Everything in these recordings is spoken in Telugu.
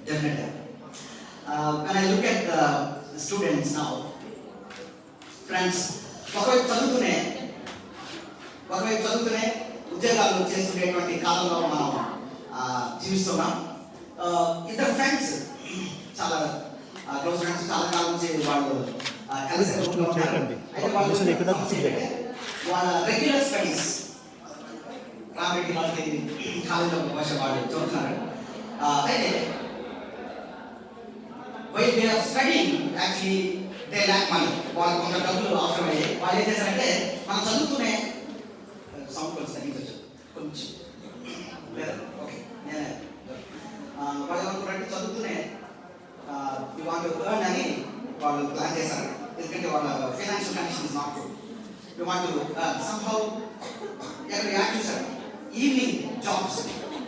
Definitely. When I look at the students now, friends, ఒకవైపు చదువుతూనే ఉద్యోగాలు చేసుకునేటువంటి కాలంలో మనం జీవిస్తున్నాం. ఇద్దరు ఫ్రెండ్స్, చాలా క్లోజ్ ఫ్రెండ్స్, చాలా కాలం నుంచి వాళ్ళు కలిసి వాళ్ళ రెగ్యులర్ స్టడీస్ రాబెట్టి వాళ్ళకి కాలేజీలో భాష వాళ్ళు చదువుతున్నారు. అయితే when they are studying, actually they lack money. వాళ్ళు కొంత డబ్బులు అవసరమయ్యాయి. వాళ్ళు ఏం చేశారంటే మనం చదువుతూనే సౌండ్ కొంచెం తగ్గించవచ్చు కొంచెం లేదా ఓకే నేనే వాళ్ళు ఏమనుకున్నట్టు చదువుతూనే యూ వాంట్ టు ఎర్న్ అని వాళ్ళు ప్లాన్ చేశారు. ఎందుకంటే వాళ్ళ financial condition is not good. You want to somehow ఎక్కడ యాడ్ చూశారు ఈవినింగ్ జాబ్స్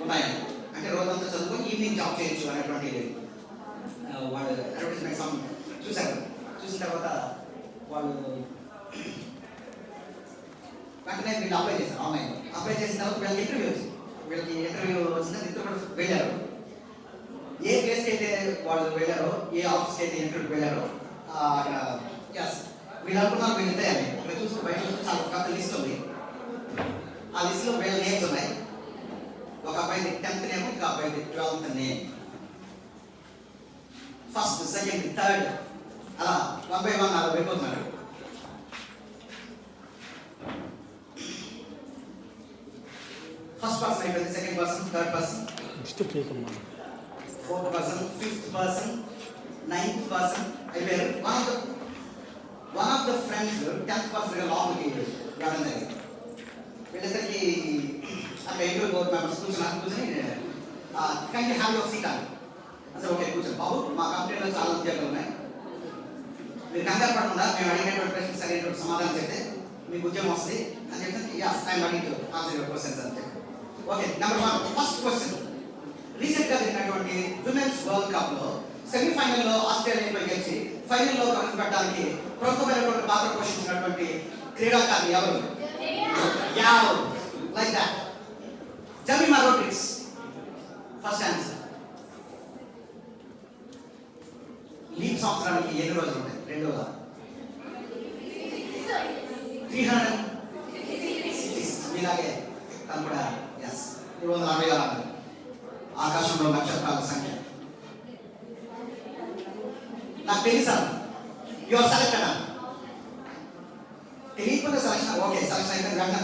ఉన్నాయని, అంటే రోజంతా చదువుకొని ఈవినింగ్ జాబ్ చేయొచ్చు అనేటువంటి వాళ్ళు అడ్వర్టైజ్మెంట్ సమ్ చూశారు. చూసిన తర్వాత వాళ్ళు వెంటనే వీళ్ళు అప్లై చేశారు. ఆన్లైన్ అప్లై చేసిన తర్వాత వీళ్ళకి ఇంటర్వ్యూ వచ్చింది. వచ్చిన ఇద్దరు కూడా వెళ్ళారు. ఏ ప్లేస్కి అయితే వాళ్ళు వెళ్ళారో, ఏ ఆఫీస్కి అయితే ఇంటర్వ్యూకి వెళ్ళారో అక్కడ వీళ్ళు అనుకున్నారు వీళ్ళితే అని అక్కడ చూస్తే బయట చాలా పెద్ద లిస్ట్ ఉంది. ఆ లిస్ట్లో వీళ్ళ నేమ్స్ ఉన్నాయి. ఒక అబ్బాయిది 10th నేమ్, ఒక అబ్బాయిది 12th name. First, second, third అలా 1 by 1 అలా వెళ్ళిపోతున్నారు. ఫస్ట్ పర్సన్ అయిపోయింది, second person, third person, fourth person, fifth person, 9th person అయిపోయారు. One of the friends 10th person లోపలికి రావడం జరిగింది. వెళ్ళేసరికి అక్కడ ఇంటర్వ్యూ బోర్డ్ మెంబర్స్ కూర్చొని కైండ్లీ హ్యావ్ యువర్ సీట్ అని అసలు ఓకే కూర్చొని, బాబు మా కంపెనీలో చాలా ఉద్యోగాలు ఉన్నాయి, మీరు కంగారు పడకుండా మేము అడిగినటువంటి ప్రశ్నలు సరైనటువంటి సమాధానం చెప్తే మీకు ఉద్యోగం వస్తుంది అని చెప్తే I'm ready to answer your questions అని చెప్పి. Okay, number 1 first question. రీసెంట్గా జరిగినటువంటి విమెన్స్ వరల్డ్ కప్లో సెమీఫైనల్లో ఆస్ట్రేలియాపై గెలిచి ఫైనల్లో పెట్టడానికి ప్రముఖమైనటువంటి పాత్ర పోషించినటువంటి క్రీడాకారులు ఎవరు? Like that Jemimah Rodrigues. First answer. Leap సంవత్సరానికి ఎన్ని రోజులు ఉంటాయి? 2 360. మీలాగే తను కూడా 366 ఆకాశంలో నక్షత్రాల సంఖ్య. నాకు తెలుసా యువర్ సెలెక్టెడ్ అని తెలియకుండా సెలక్షన్. ఓకే, సెలక్షన్ అయితే వెంటనే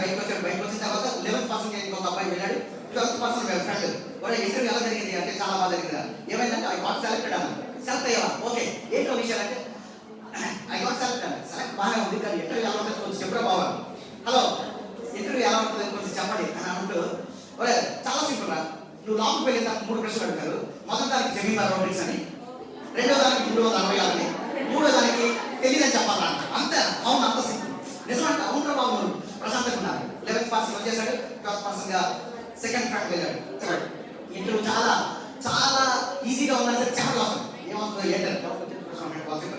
బయటకు వచ్చిన తర్వాత 11th పర్సన్ ఇంకొక అబ్బాయి వెళ్ళాడు, 12th పర్సన్ వీళ్ళ ఫ్రెండ్. ఒరే ఇంటర్వ్యూ ఎలా జరిగింది అంటే చాలా బాగా జరిగింది. ఏమైందంటే ఐ గాట్ సెలెక్టెడ్ అన్న. సెలెక్ట్ అయ్యావా? ఓకే, ఏంటో విషయాలు అంటే ఐ గాట్ సెలెక్ట్ అన్న. సెలెక్ట్ బాగా ఉంది కానీ ఇంటర్వ్యూ ఎలా ఉంటుంది కొంచెం చెప్పడం బావాలి. హలో, ఇంటర్వ్యూ ఎలా ఉంటుంది కొంచెం చెప్పండి అని అంటూ, ఒరే చాలా సింపుల్ రా, నువ్వు లోపలికి వెళ్ళిన 3 ప్రశ్నలు అడుగుతారు. మొదటి దానికి జెమిమా రోడ్రిగ్స్ అని, రెండో దానికి 366 అని, మూడో దానికి తెలియదని చెప్పాలా అంట. అంతే, అవును, అంత సింపుల్. నిజమంటే అవును బాబు ప్రశాంతంగా ఉన్నారు. 11th పర్సన్ వచ్చేసాడు, 12th పర్సన్గా సెకండ్ ఫ్రెండ్ వెళ్ళాడు. ఇంటర్వ్యూ చాలా చాలా ఈజీగా ఉందని సరే చెప్పడం అవసరం ఏమవుతుందో ఏంటంటే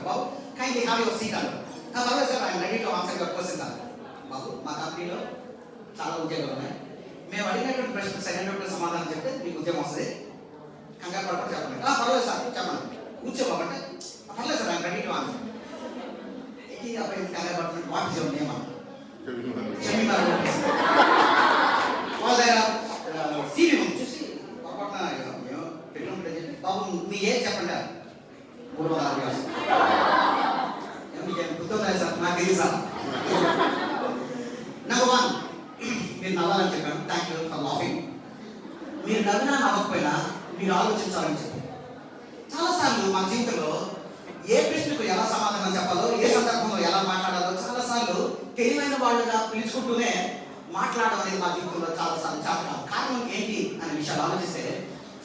బాబు కైండ్లీ హ్యావ్ యువర్ సీట్ అన్నారు. పర్లేదు sir, I'm ready to answer your question అన్నారు. బాబు మా కంపెనీలో చాలా ఉద్యోగాలు ఉన్నాయి, మేము అడిగినటువంటి ప్రశ్నలు సరైనటువంటి సమాధానం చెప్తే మీకు ఉద్యోగం వస్తుంది, కంగారు పడకుండా చెప్పండి. పర్లేదు సార్ చెప్పండి, కూర్చోబాకంటే పర్లేదు sir I'm ready to answer. అబ్బాయి కంగారు పడుతుంది. వాట్ ఇస్ యువర్ నేమ్ అన్న? Jemimah Rodrigues. వాళ్ళ దగ్గర సీవీ ఉంది చూసి బాబు మీ ఏం చెప్పండి? 366. గుర్తున్నాయి సార్, నాకు తెలియదు సార్. నెంబర్ 1, మీరు నవ్వాలని చెప్పాను. Thank you for laughing. మీరు నవ్వినా నవ్వకపోయినా మీరు ఆలోచించాలని చెప్పి చాలాసార్లు మా జీవితంలో ఏ ప్రశ్నకు ఎలా సమాధానం చెప్పాలో, ఏ సందర్భంలో ఎలా మాట్లాడాలో చాలాసార్లు తెలివైన వాళ్ళుగా పిలుచుకుంటూనే మాట్లాడడం అనేది మా జీవితంలో చాలాసార్లు చెప్పడం. కారణం ఏంటి అనే విషయాలు ఆలోచిస్తే,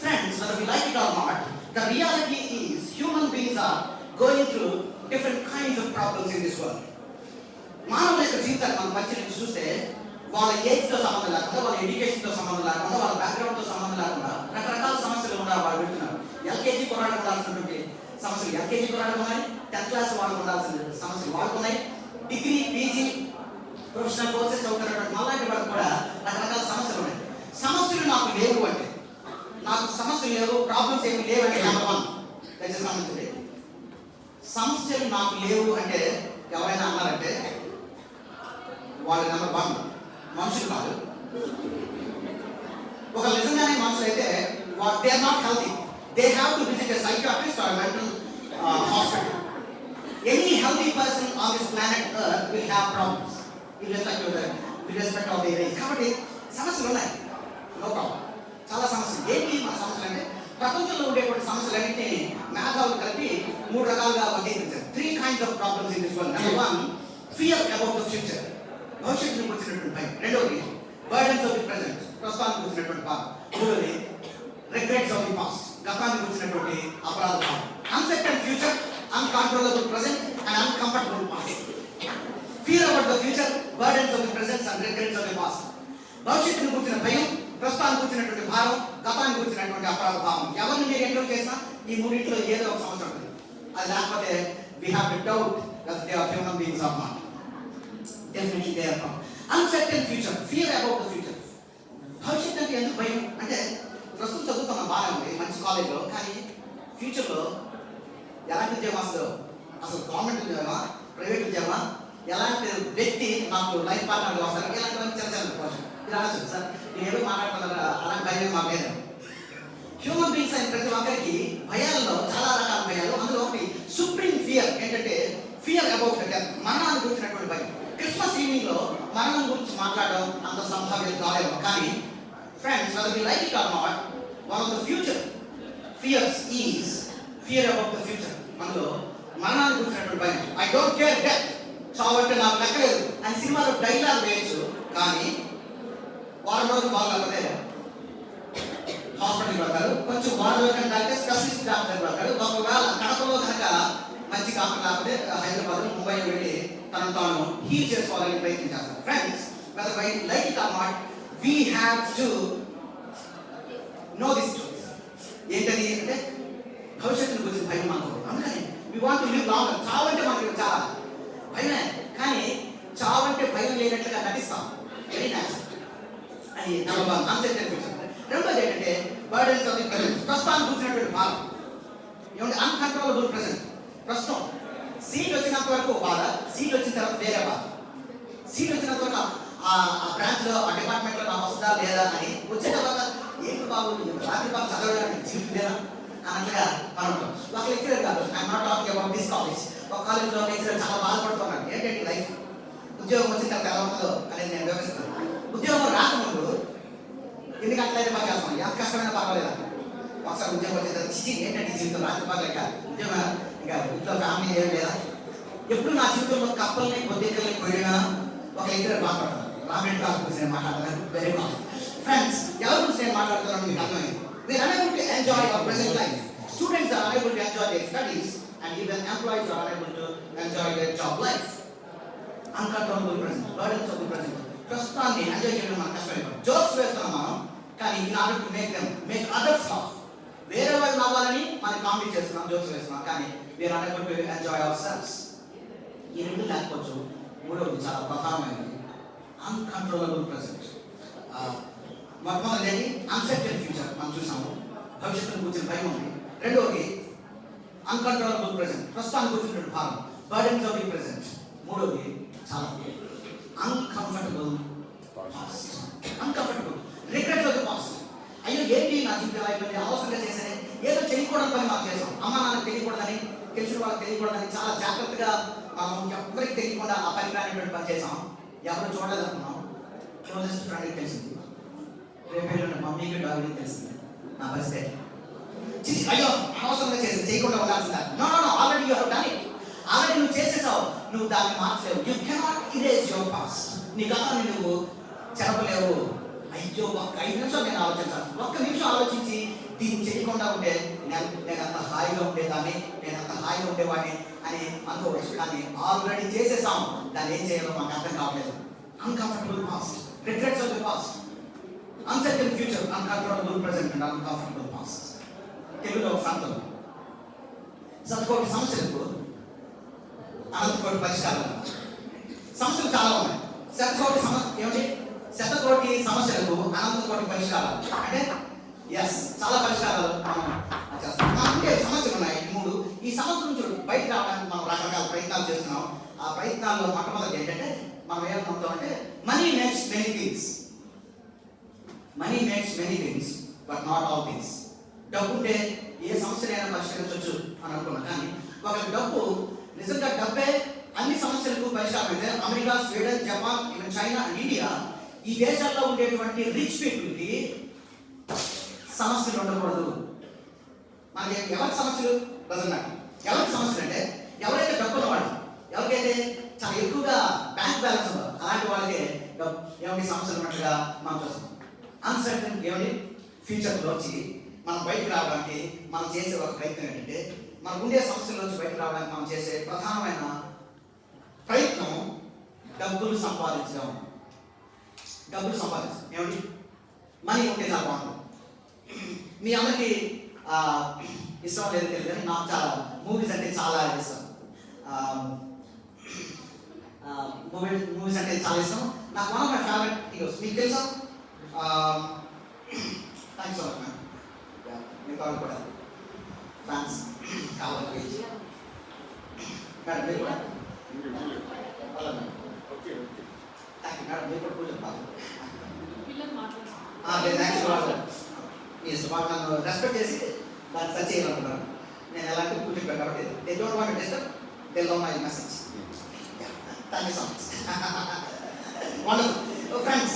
friends, whether we like it or not, the reality is human beings are going through different kinds of problems in this world. మానవుల యొక్క జీవితాన్ని మనం పరిశీలించి చూస్తే వాళ్ళ ఏజ్తో సంబంధం లేకుండా, వాళ్ళ ఎడ్యుకేషన్తో సంబంధం లేకుండా, వాళ్ళ బ్యాక్గ్రౌండ్తో సంబంధం లేకుండా రకరకాల సమస్యలు కూడా వాళ్ళు పెడుతున్నారు. ఎల్కేజీ కుర్రాడు ఉండాల్సినటువంటి సమస్యలు ఎల్కేజీ కుర్రాడు ఉన్నాయి, 10th క్లాస్ వాళ్ళు ఉండాల్సిన సమస్యలు వాళ్ళకు ఉన్నాయి, డిగ్రీ పీజీ ప్రొఫెషనల్ కోర్సెస్ చదువుతున్నటువంటి మళ్ళీ వాళ్ళకి కూడా రకరకాల సమస్యలు ఉన్నాయి. సమస్యలు నాకు లేవు అంటే నాకు సమస్యలు లేవు, ప్రాబ్లమ్స్ ఏమి లేవు అంటే నెంబర్ వన్. దయచేసి గమనించండి. సమస్యలు నాకు లేవు అంటే ఎవరైనా అన్నారంటే వాళ్ళు నెంబర్ వన్ మనుషులు కాదు. ఒక నిజంగానే మనుషులు అయితే they are not healthy. They have to visit a psychiatrist or mental hospital. Any healthy person on this planet Earth will have problems irrespective of their age. కాబట్టి సమస్యలు ఉన్నాయి, నో ప్రాబ్లం. చాలా సమస్యలు. ఏంటి మన సమస్యలు అంటే ప్రపంచంలో ఉండేటువంటి సమస్యలన్నింటినీ మేధావులు కలిపి 3 రకాలుగా వర్గీకరించారు. 3 kinds of problems in this world. Number 1, fear about the future. భవిష్యత్తును గురించినటువంటి భయం. రెండవది burdens of the present, ప్రస్తుతానికి గురించినటువంటి బాధ. మూడవది regrets of the past, గతానికి గురించినటువంటి అపరాధ భావం. Uncertain future, uncontrollable present and uncomfortable past. Fear about the future, burdens of the present and regrets of the past. భవిష్యత్తును గురించిన భయం, ప్రస్తుతానికి గురించినటువంటి భారం, గతానికి గురించినటువంటి అపరాధ భావం. ఎవరిని మీరు ఎంటర్ చేసినా ఈ మూడింటిలో ఏదో ఒక సమస్య ఉంటుంది. అది లేకపోతే we have to doubt that they are human beings or not. Definitely they are not. Uncertain future, fear about the future. భవిష్యత్తు అంటే ఎందుకు భయం అంటే ప్రస్తుతం చదువుతున్న బాగా ఉంది మంచి కాలేజ్లో, కానీ ఫ్యూచర్లో ఎలాంటి ఉద్యోగం వస్తుందో, అసలు గవర్నమెంట్ ఉద్యోగమా ప్రైవేట్ ఉద్యోగమా, ఎలాంటి వ్యక్తి నాకు లైఫ్ పార్ట్నర్గా వస్తారు, ఇలాంటివన్నీ చిన్న చిన్న క్వశ్చన్. ఇది అనొచ్చు సార్ నేను ఏదో మాట్లాడుతున్నారు, అలాంటి భయం మాకు లేదు. హ్యూమన్ బీయింగ్స్ అయిన ప్రతి ఒక్కరికి భయాల్లో చాలా రకాల భయాలు. అందులో ఒకటి సుప్రీం ఫియర్ ఏంటంటే ఫియర్ అబౌట్ డెత్, మరణాన్ని గురించినటువంటి భయం. క్రిస్మస్ ఈవినింగ్ లో మరణం గురించి మాట్లాడడం అంత సంభావ్యం కాలేదు. కానీ friends, whether we like it or not, one of the future fears is fear about the future. మనలో మరణాన్ని గురించినటువంటి భయం. ఐ డోంట్ కేర్ డెత్, చావంటే నాకు లెక్కలేదు అని సినిమాలో డైలాగ్ వేయచ్చు. కానీ వారం రోజులు బాగాలేకపోతే హాస్పిటల్కి వెళ్తారు, కొంచెం వారం రోజులు అంటే స్పెషలిస్ట్ డాక్టర్కి వెళ్తారు. ఒకవేళ కడపలో కనుక మంచి డాక్టర్ లేకపోతే హైదరాబాద్ ముంబై వెళ్ళి తనను తాను హీల్ చేసుకోవాలని ప్రయత్నం చేస్తారు. Friends, whether we like it or not, we have to know this truth. ఏంటది అంటే భవిష్యత్తును గురించి భయం మనకు. అందుకని we want to live longer. చావంటే మనకి చాలా భయమే, కానీ చావంటే భయం లేనట్లుగా నటిస్తాం. Very natural. అది నెంబర్ 1, అన్సర్టెన్ ఫ్యూచర్. రెండోది ఏంటంటే బర్డెన్స్ ఆఫ్ ది ప్రెజెంట్, ప్రస్తుతానికి గురించినటువంటి భారం. ఏమంటే అన్కంట్రోలబుల్ ప్రెజెంట్. ప్రస్తుతం సీట్ వచ్చినంత వరకు బాధ, సీట్ వచ్చిన తర్వాత వేరే బాధ. సీట్ వచ్చినంత వరకు ఆ బ్రాంచ్లో ఆ డిపార్ట్మెంట్లో నాకు వస్తుందా లేదా అని, వచ్చే తర్వాత ఏంటి బాబు రాత్రి బాబు చదవడానికి జీవితం లేదా అన్నట్లుగా మనం ఒక లెక్చరర్ కాదు, I'm not talking about this college. ఒక కాలేజ్లో లెక్చరర్ చాలా బాధపడుతున్నాడు. ఏంటంటే లైఫ్ ఉద్యోగం వచ్చిన తర్వాత ఎలా ఉంటుందో అనేది నేను వివరిస్తున్నాను. ఉద్యోగం రాకముందు ఎన్ని గంటలైతే బాగా చేస్తాం, ఎంత కష్టమైనా పర్వాలేదు. ఒకసారి ఉద్యోగం వచ్చిన తర్వాత చిచి ఏంటంటే జీవితం రాత్రి బాగా లెక్క, ఉద్యోగం ఇంకా ఇంట్లో ఫ్యామిలీ ఏం లేదా. ఎప్పుడు నా జీవితంలో కప్పల్ని బొద్దికల్ని పోయినా ఒక లెక్చరర్ బాధపడతాను. రాబెట్ క్లాస్ గురించి నేను మాట్లాడతాను. వెరీ గుడ్ ఫ్రెండ్స్, ఎవరి గురించి నేను మాట్లాడుతున్నాను మీకు అర్థమైంది. We are unable to enjoy our present life. Students are unable to enjoy their studies, and even employees are unable to enjoy their job life. Uncontrollable present, burdens of the present. ప్రస్తుతాన్ని ఎంజాయ్ చేయడం మనకు కష్టమైపోయింది. జోక్స్ వేస్తున్నాం మనం, కానీ in order to make others laugh, వేరే వాళ్ళు నవ్వాలని మనం కామెడీ చేస్తున్నాం, జోక్స్ వేస్తున్నాం, కానీ we are unable to enjoy ourselves. ఈ రెండు లేకపోవచ్చు. మూడవది చాలా ప్రధానమైనది అన్కంట్రోలబుల్ ప్రెజెంట్. మొట్టమొదటి అన్సర్టెన్ ఫ్యూచర్ మనం చూసాము, భవిష్యత్తును గురించిన భయం ఉంది. రెండవది అన్కంట్రోలబుల్ ప్రెజెంట్, ప్రస్తుతానికి గురించినటువంటి భారం, బర్డెన్స్ ఆఫ్ ది ప్రెజెంట్. మూడవది చాలా uncomfortable past, uncomfortable regrets of the past. అయ్యో ఏంటి నా జీవితం అయిపోయింది, అవసరంగా చేశానే, ఏదో చేయకూడని పని మనం చేసాం. అమ్మ నాన్నకు తెలియకూడదని, తెలిసిన వాళ్ళకి తెలియకూడదని చాలా జాగ్రత్తగా ఎవరికి తెలియకుండా ఆ పనికిరానిటువంటి పని చేసాం. ఎవరు చూడలేదు అనుకున్నాం, క్లోజెస్ట్ ఫ్రెండ్కి తెలిసింది, రేపు మమ్మీకి డాడీకి తెలిసింది నా పరిస్థితి. అయ్యో అనవసరంగా చేసి చేయకుండా ఉండాల్సిందా? No no no, already you have done it. Already నువ్వు చేసేసావు, నువ్వు దాన్ని మార్చలేవు. You cannot erase your past. నీ గతాన్ని నువ్వు చెరపలేవు. అయ్యో ఒక్క 5 నిమిషాలు నేను ఆలోచించాను, ఒక్క నిమిషం ఆలోచించి దీన్ని చేయకుండా ఉంటే నేను అంత హాయిగా ఉండేదాన్ని, నేను అంత హాయిగా ఉండేవాడిని అని అనుకోవచ్చు. కానీ ఆల్రెడీ చేసేసాం, దాన్ని ఏం చేయాలో మాకు అర్థం కావట్లేదు. Uncomfortable past, regrets of the past, uncertain future, uncontrollable present and uncomfortable past. తెలుగులో ఒక సంతం, శతకోటి సమస్యలకు అనంతకోటి పరిష్కారాలు. సమస్యలు చాలా ఉన్నాయి. శతకోటి సమస్యలకు అనంతకోటి పరిష్కారాలు. అంటే ఎస్, చాలా పరిష్కారాలు మనం చేస్తాం. మనకు ఉండే సమస్యలు ఉన్నాయి ఈ మూడు. ఈ సమస్య నుంచి బయటకు రావడానికి మనం రకరకాల ప్రయత్నాలు చేస్తున్నాం. ఆ ప్రయత్నాల్లో మొట్టమొదటి ఏంటంటే మనం ఏమవుతాం అంటే money makes many things. Money makes many things but not all things. డబ్బు ఉంటే ఏ సమస్యనైనా పరిష్కరించవచ్చు అని అనుకున్నాం. కానీ ఒక డబ్బు నిజంగా డబ్బే అన్ని సమస్యలకు పరిష్కారం అయితే America, Sweden, Japan, even China and India, ఈ దేశాల్లో ఉండేటువంటి రిచ్ పీపుల్కి సమస్యలు ఉండకూడదు. మనకి ఎవరికి సమస్యలు నిజంగా ఎవరికి సమస్యలు అంటే ఎవరైతే డబ్బు ఉన్నవాడు, ఎవరికైతే చాలా ఎక్కువగా బ్యాంక్ బ్యాలెన్స్ ఉందో అలాంటి వాళ్ళకే ఏమిటి సమస్యలు ఉన్నట్టుగా మనం చూస్తాం. అన్సర్టన్ ఏమిటి ఫ్యూచర్లోంచి మనం బయటకు రావడానికి మనం చేసే ఒక ప్రయత్నం ఏంటంటే మనకు ఉండే సమస్యల్లోంచి బయటకు రావడానికి మనం చేసే ప్రధానమైన ప్రయత్నం డబ్బులు సంపాదించడం. డబ్బులు సంపాదించడం ఏమిటి మనీ ఉంటే చాలా బాగుంటుంది. మీ అందరికీ ఇష్టం లేదు తెలియదు కానీ నాకు చాలా మూవీస్ అంటే చాలా ఇష్టం. మూవీస్ అంటే చాలా ఇష్టం. నాకు one of my favourite heroes మీకు తెలుసా? Thanks so much ma'am. మీకు వాళ్ళు కూడా ఫ్యాన్స్ కావాలి మేడం, మీరు కూడా థ్యాంక్ యూ మేడం, మీరు కూడా పూజ మీ ఇష్టం నన్ను రెస్పెక్ట్ చేసి దాన్ని సర్చ్ చేయాలనుకున్నాను. నేను ఎలాంటి పూజ కాబట్టి they don't want to disturb, they love my message. Thank you so much. Wonderful friends.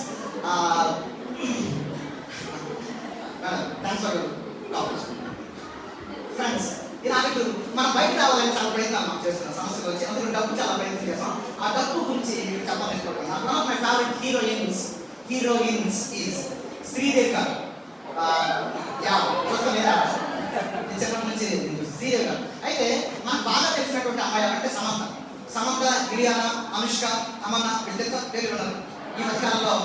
Thanks for cooperation friends. ఇలాంటి మనం బయట రావాలని చాలా ప్రయత్నాలు మనం చేస్తున్నాం. సమస్యలు వచ్చి అందులో డబ్బు చాలా ప్రయత్నం చేస్తాం. ఆ డబ్బు గురించి మీకు చెప్పాలనుకుంటున్నాను. One of my favourite heroines is Sridevi గారు. చిన్నప్పటి నుంచి శ్రీదేవి గారు. అయితే మనకు బాగా తెలిసినటువంటి అమ్మాయి అంటే సమంత, గిరియానా, అనుష్క, తమన్నా వీళ్ళ పేరు ఉన్నారు. ఈ మధ్యకాలంలో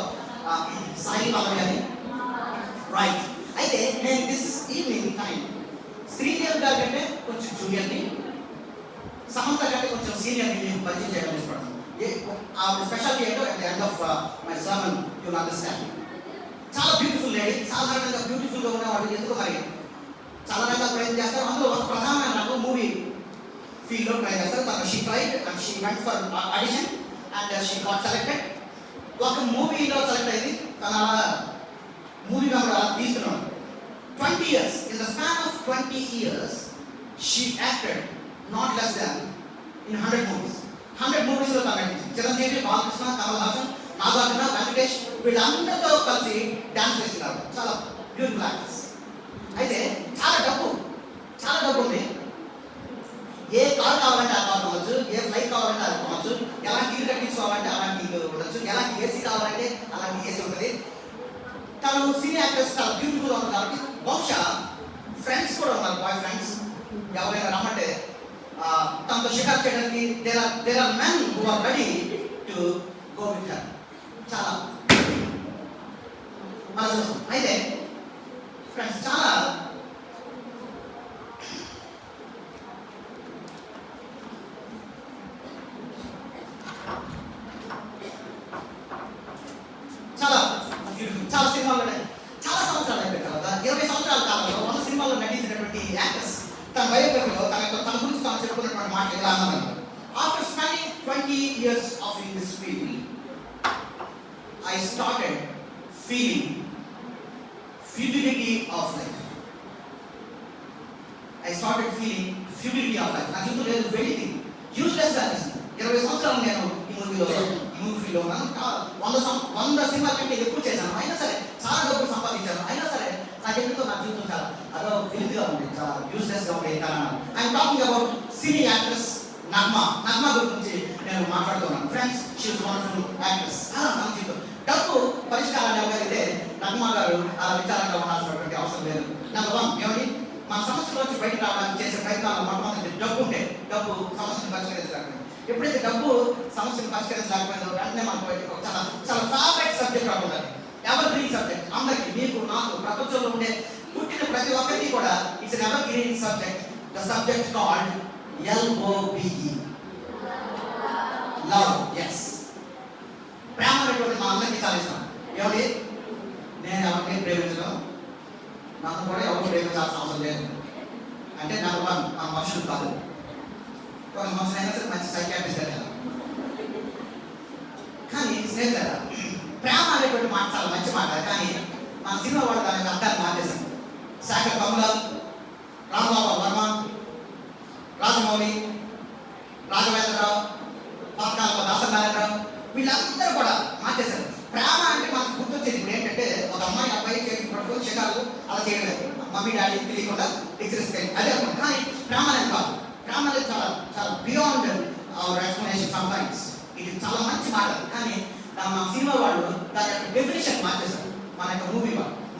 సాయి పల్లవి అని రైట్. అయితే నేను దిస్ ఈవినింగ్ టైం శ్రీదేవి గారి కంటే కొంచెం జూనియర్ని, సమంత కంటే కొంచెం సీనియర్ని నేను పరిచయం చేయడం ఇష్టపడతాను. ఆ స్పెషాలిటీ ఏంటో at the end of my sermon you will understand. చాలా బ్యూటిఫుల్ లేడీ. సాధారణంగా బ్యూటిఫుల్గా ఉన్న వాళ్ళు ఎందుకు మరి చాలా రకాల ప్రయత్నం చేస్తారు. అందులో ఒక ప్రధానమైన నాకు మూవీ ఫీల్డ్లో ట్రై చేస్తారు. తను she tried and she went for audition and she got selected. ఒక మూవీలో సెలెక్ట్ అయింది. తన మూవీ మెంబర్ అలా తీస్తున్నాడు. 20 years, in the span of 20 years, she acted not less than in 100 movies. 100 movies లో తను నటించింది. చిరంజీవి, బాలకృష్ణ, కమల్ హాసన్, నాగార్జున, వెంకటేష్ వీళ్ళందరితో కలిసి డాన్స్ చేస్తున్నారు. చాలా బ్యూటిఫుల్ యాక్టర్స్. అయితే చాలా డబ్బు ఉంది. ఏ కార్ కావాలంటే ఆ కార్ కొనవచ్చు, ఏ ఫ్లైట్ కావాలంటే అది కొనవచ్చు, ఎలాంటి ఇల్లు కట్టించుకోవాలంటే అలాంటి ఇల్లు ఉండొచ్చు, ఎలాంటి ఏసీ కావాలంటే అలాంటి ఏసీ ఉంటుంది. తను సీనియర్ యాక్టర్స్ చాలా బ్యూటిఫుల్గా ఉంది కాబట్టి బహుశా ఫ్రెండ్స్ కూడా ఉన్నారు, బాయ్ ఫ్రెండ్స్. ఎవరైనా రమ్మంటే తనతో షికార్ చేయడానికి there are men who are ready to go with her. చాలా మనం చూస్తాం. అయితే ఫ్రెండ్స్ చాలా సినిమాల్లో చాలా సంవత్సరాలు అయిపోయిన తర్వాత 20 సంవత్సరాల కాలంలో 100 సినిమాల్లో నటించినటువంటి యాక్టర్స్ తన బయోగ్రఫీలో తన గురించి తాను చెప్పుకున్నటువంటి మాట ఎలా అన్నారు. After spending 20 years of in this field, I started feeling futility of life. నా జీవితంలో లేదు వెయిటింగ్ యూస్లెస్ అనిపిస్తుంది. 20 సంవత్సరాలు నేను ఈ మూవీ ఫీల్డ్లో ఉన్నాను. 100 సినిమాల కంటే ఎక్కువ చేశాను. అయినా సరే చాలా డబ్బులు సంపాదించాను. అయినా సరే నాకు ఎందుకో నా జీవితం చాలా అదో తెలివిగా ఉంది, చాలా యూస్లెస్గా ఉండేది. I'm talking about cine actress Nagma గురించి నేను మాట్లాడుతున్నాను. Friends, she is wonderful actress. అలా మన జీవితం డబ్బు పరిష్కారాన్ని ఎవరైతే నగ్మ గారు అలా విచారంగా ఉండాల్సినటువంటి అవసరం లేదు. నెంబర్ 1 ఏమిటి మన సమస్యల నుంచి బయటకు రావడానికి చేసే ప్రయత్నాలు మొట్టమొదటి డబ్బు ఉంటే డబ్బు సమస్యను పరిష్కరించలేకపోయింది. ఎప్పుడైతే డబ్బు సమస్యను పరిష్కరించలేకపోయిందో వెంటనే మనకు చాలా చాలా ఫేవరెట్ సబ్జెక్ట్ రాకుండా ఎవర్ గ్రీన్ సబ్జెక్ట్ అందరికి, మీకు, నాకు, ప్రపంచంలో ఉండే పుట్టిన ప్రతి ఒక్కరికి కూడా it's an evergreen subject. The subject called LOVE, love. Yes, ప్రేమ అనేటువంటి మా అందరికీ చాలా ఇష్టం. ఏమిటి నేను ఎవరిని ప్రేమించడం, నన్ను కూడా ఎవరు ప్రేమించాల్సిన అవసరం లేదు. అంటే నెంబర్ వన్, మన మనుషులు కాదు. ఒక మనుషులు అయినా సరే మంచి సైకాట్రిస్ట్ అయినా. కానీ స్నేహితులారా, ప్రేమ అనేటువంటి మాట చాలా మంచి మాట. కానీ మన సినిమా వాళ్ళు దానికి అర్థాన్ని మార్చేశారు. శాఖర్ కమలాల్, రాంబాబు వర్మ, రాజమౌళి, రాఘవేంద్రరావు, పాతకాల దాసనారాయణరావు, వీళ్ళందరూ కూడా మార్చేశారు. ప్రేమ అంటే మనకు గుర్తొచ్చేది ఇప్పుడు ఏంటంటే, ఒక అమ్మాయి అబ్బాయి చేతికి పట్టుకొని షికారు అలా చేయలేదు, మమ్మీ డాడీ తెలియకుండా డిగ్రీస్కి అదే అనుకోండి. కానీ ప్రేమ అనేది కాదు. ప్రేమ అనేది చాలా చాలా beyond our explanation some times. ఇది చాలా మంచి మాట. కానీ మన సినిమా వాళ్ళు దాని యొక్క డెఫినేషన్ మార్చేశారు. మన యొక్క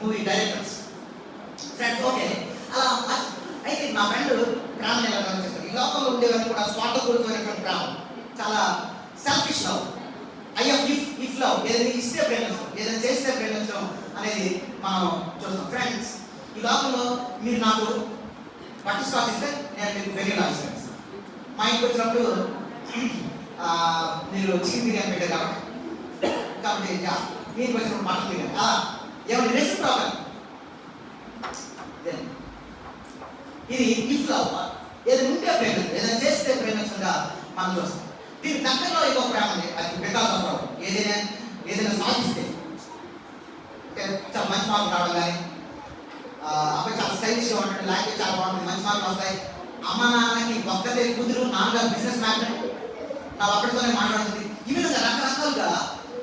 మూవీ డైరెక్టర్స్ ఫ్రెండ్స్. ఓకే, అలా అయితే నా ఫ్రెండ్ ప్రేమను ఎలా గమనిస్తారు? ఈ లోకంలో ఉండేవన్నీ కూడా స్వార్థపూరితమైనటువంటి ప్రేమ, చాలా సెల్ఫిష్ లవ్, ఇఫ్ లవ్, ఏదైనా ఇస్తే ప్రేమించడం, ఏదైనా చేస్తే ప్రేమించడం అనేది మనం చూస్తాం. ఫ్రెండ్స్, ఈ లోకంలో మీరు నాకు బటర్ స్కాచ్ ఇస్తే నేను మీకు వెనీలా ఇస్తాను. మా ఇంటికి వచ్చినప్పుడు మీరు చికెన్ బిర్యానీ పెట్టారు కాబట్టి మీకు వచ్చినప్పుడు మటన్ బిర్యానీ ఏమైనా రెసిపీ రావాలి. ఇది ఇఫ్ లవ్, ఏదైనా ఉంటే ప్రేమించడం, ఏదైనా చేస్తే ప్రేమించడంగా మనం చూస్తాం. దీని దగ్గరలో ఇంకో ప్రేమ ఉంది, అది బికాస్ ఆఫ్ లవ్. ఏదైనా సాధిస్తే చాలా మంచి మార్కులు రావడం కానీ, అబ్బాయి చాలా స్టైలిష్గా ఉంటుంది, లాంగ్వేజ్ చాలా బాగుంటుంది, మంచి మార్కులు వస్తాయి. అమ్మ నాన్నకి ఒక్కతే కూతురు, నాన్నగారు బిజినెస్ మ్యాన్, నా ఒక్కడితోనే మాట్లాడుతుంది. ఈ విధంగా రకరకాలుగా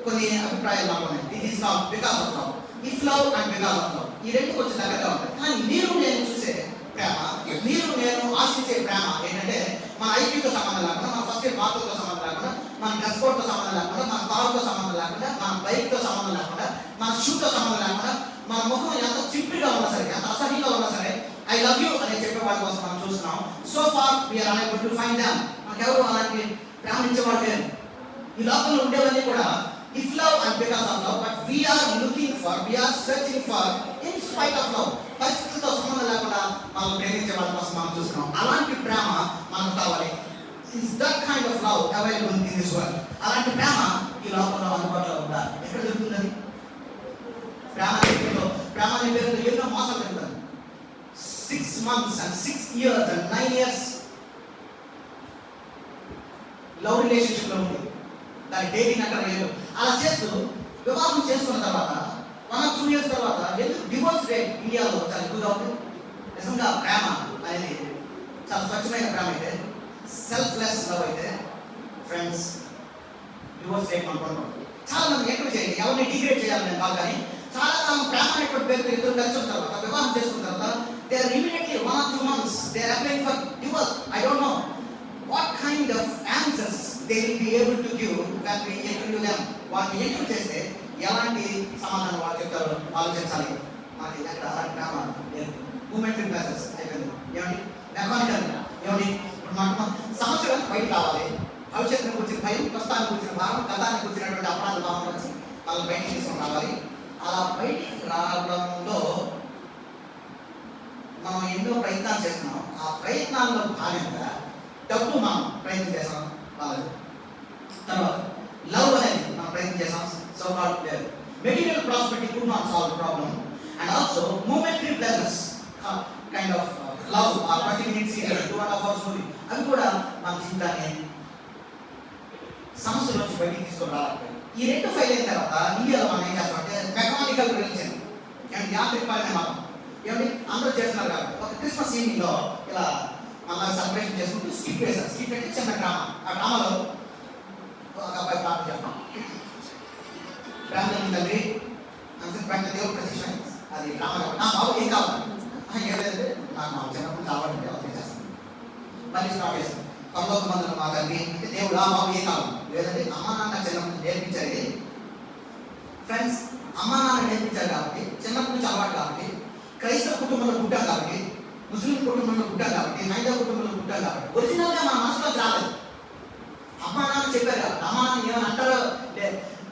కొన్ని అభిప్రాయాలు మాకు ఉన్నాయి. This is love, because of love. If love and because of love, ఈ రెండు కొంచెం దగ్గరగా ఉంటాయి. కానీ మీరు నేను చూసే ప్రేమ, మీరు నేను ఆశించే ప్రేమ ఏంటంటే, మన ఐక్యూతో సంబంధం లేకుండా, మన ఫస్ట్ ఇయర్ మార్కులతో సంబంధం లేకుండా, మన డ్రెస్ కోడ్తో సంబంధం లేకుండా, మన కారుతో సంబంధం లేకుండా, మన బైక్తో సంబంధం లేకుండా, మన షూతో సంబంధం లేకుండా, మన ముఖం ఎంత చింపిగా ఉన్నా సరే, ఎంత అసహ్యంగా ఉన్నా సరే, ఐ లవ్ యూ అని చెప్పే వాళ్ళ కోసం మనం చూస్తున్నాం. So far we are unable to find them. మనకెవరు అలాంటి ప్రేమ ఇచ్చేవాళ్ళు లేరు. ఈ లోకంలో ఉండేవన్నీ కూడా if love and because of love, but we are searching for in spite of love. పరిస్థితులతో సంబంధం లేకుండా మనం ప్రేమించే వాళ్ళ కోసం మనం చూస్తున్నాం. అలాంటి ప్రేమ మనకు కావాలి. Is that kind of love available in this world. అలాంటి ప్రేమ ఈ లోకంలో అందుబాటులో ఉందా? ఎక్కడ దొరుకుతుంది? ప్రేమ అనే పేరుతో ఎన్నో మోసాలు జరుగుతాయి. 6 months and 6 years and 9 years love relationship లో ఉంది, దాని డేటింగ్ అంటారు. ఏదో అలా చేస్తూ వివాహం చేసుకున్న తర్వాత 1 or 2 years తర్వాత ఎందుకు డివోర్స్ రేట్ ఇండియాలో చాలా ఎక్కువగా ఉంది? నిజంగా ప్రేమ అనేది చాలా స్వచ్ఛమైన ప్రేమ అయితే, సెల్ఫ్లెస్ లవ్ అయితే ఫ్రెండ్స్, డివోర్స్ రేట్ అనుకుంటాం. చాలా మంది ఎక్కువ చేయండి, ఎవరిని డిగ్రేడ్ చేయాలని నేను కాదు. కానీ చాలా కాలం ప్రేమ అనేటువంటి పేరుతో ఇద్దరు కలిసి ఉన్న తర్వాత, వివాహం చేసుకున్న తర్వాత, they are immediately 1 or 2 months they are applying for divorce. I don't know what kind of answers they will be able to give when we interview them. వాళ్ళని ఇంటర్వ్యూ చేస్తే ఎలాంటి సమాధానం వాళ్ళు చెప్తారో ఆలోచించాలి. మనకి ఎక్కడ అలాంటి ప్రేమ లేదు. మూమెంటరీ ప్రెజెన్స్ అయిపోయింది. ఏమండి మెకానికల్, ఏమండి ఇప్పుడు సంవత్సరానికి బయట కావాలి. భవిష్యత్తుని కూర్చిన భయం, ప్రస్తుతానికి కూర్చిన భారం, గతానికి కూర్చున్నటువంటి అపరాధ భావం వచ్చి వాళ్ళని బయటికి తీసుకొని రావాలి. అలా బయటికి రావడంలో మనం ఎన్నో ప్రయత్నాలు చేస్తున్నాం. ఆ ప్రయత్నాల్లో భాగంగా డబ్బు మనం ప్రయత్నం చేసాం వాళ్ళది. తర్వాత లవ్ అనేది మనం ప్రయత్నం చేసాం. సో కాల్డ్ లేదు. Material prosperity could not solve problem. And also momentary pleasures kind of love, ఆ 20 minutes సీరియల్, 2.5 hours మూవీ, అవి కూడా మన జీవితాన్ని సమస్యల నుంచి బయటికి తీసుకొని రావాలి. ఈ రెండు ఫెయిల్ అయిన తర్వాత ఇండియాలో మనం ఏం చేస్తామంటే మెకానికల్ రిలీజన్, అండ్ యాంత్రికమైన మనం ఏమంటే అందరూ చేస్తున్నారు కాబట్టి ఒక క్రిస్మస్ ఈవినింగ్ లో ఇలా మళ్ళీ సెలబ్రేషన్ చేసుకుంటూ స్కిప్ వేశారు. స్కిప్ అంటే చిన్న డ్రామా. ఆ డ్రామాలో ఒక అబ్బాయి ప్రార్థన చేస్తాం. ప్రార్థన తండ్రి అంటే దేవుడు ప్రతిష్ట, అది డ్రామా కాబట్టి నా బాబు ఏం కావాలి ఏదంటే నాకు మా చిన్నప్పుడు కావాలంటే అర్థం చేస్తాను. మళ్ళీ స్టార్ట్ చేస్తాను. 9 మంది మా తండ్రి అంటే దేవుడు ఆ బాబు ఏం కావాలి, లేదంటే అమ్మ నాన్న చిన్నప్పుడు నేర్పించారు. ఫ్రెండ్స్, అమ్మ నాన్న నేర్పించారు కాబట్టి, చిన్నప్పటి నుంచి అలవాటు కాబట్టి, క్రైస్తవ కుటుంబంలో పుట్టాం కాబట్టి, ముస్లిం కుటుంబంలో పుట్టాం కాబట్టి, హైందవ కుటుంబంలో పుట్టాం కాబట్టి, ఒరిజినల్గా మన మనసులో రాలేదు. అమ్మ నాన్న చెప్పారు కాబట్టి, అమ్మ నాన్న ఏమైనా అంటారో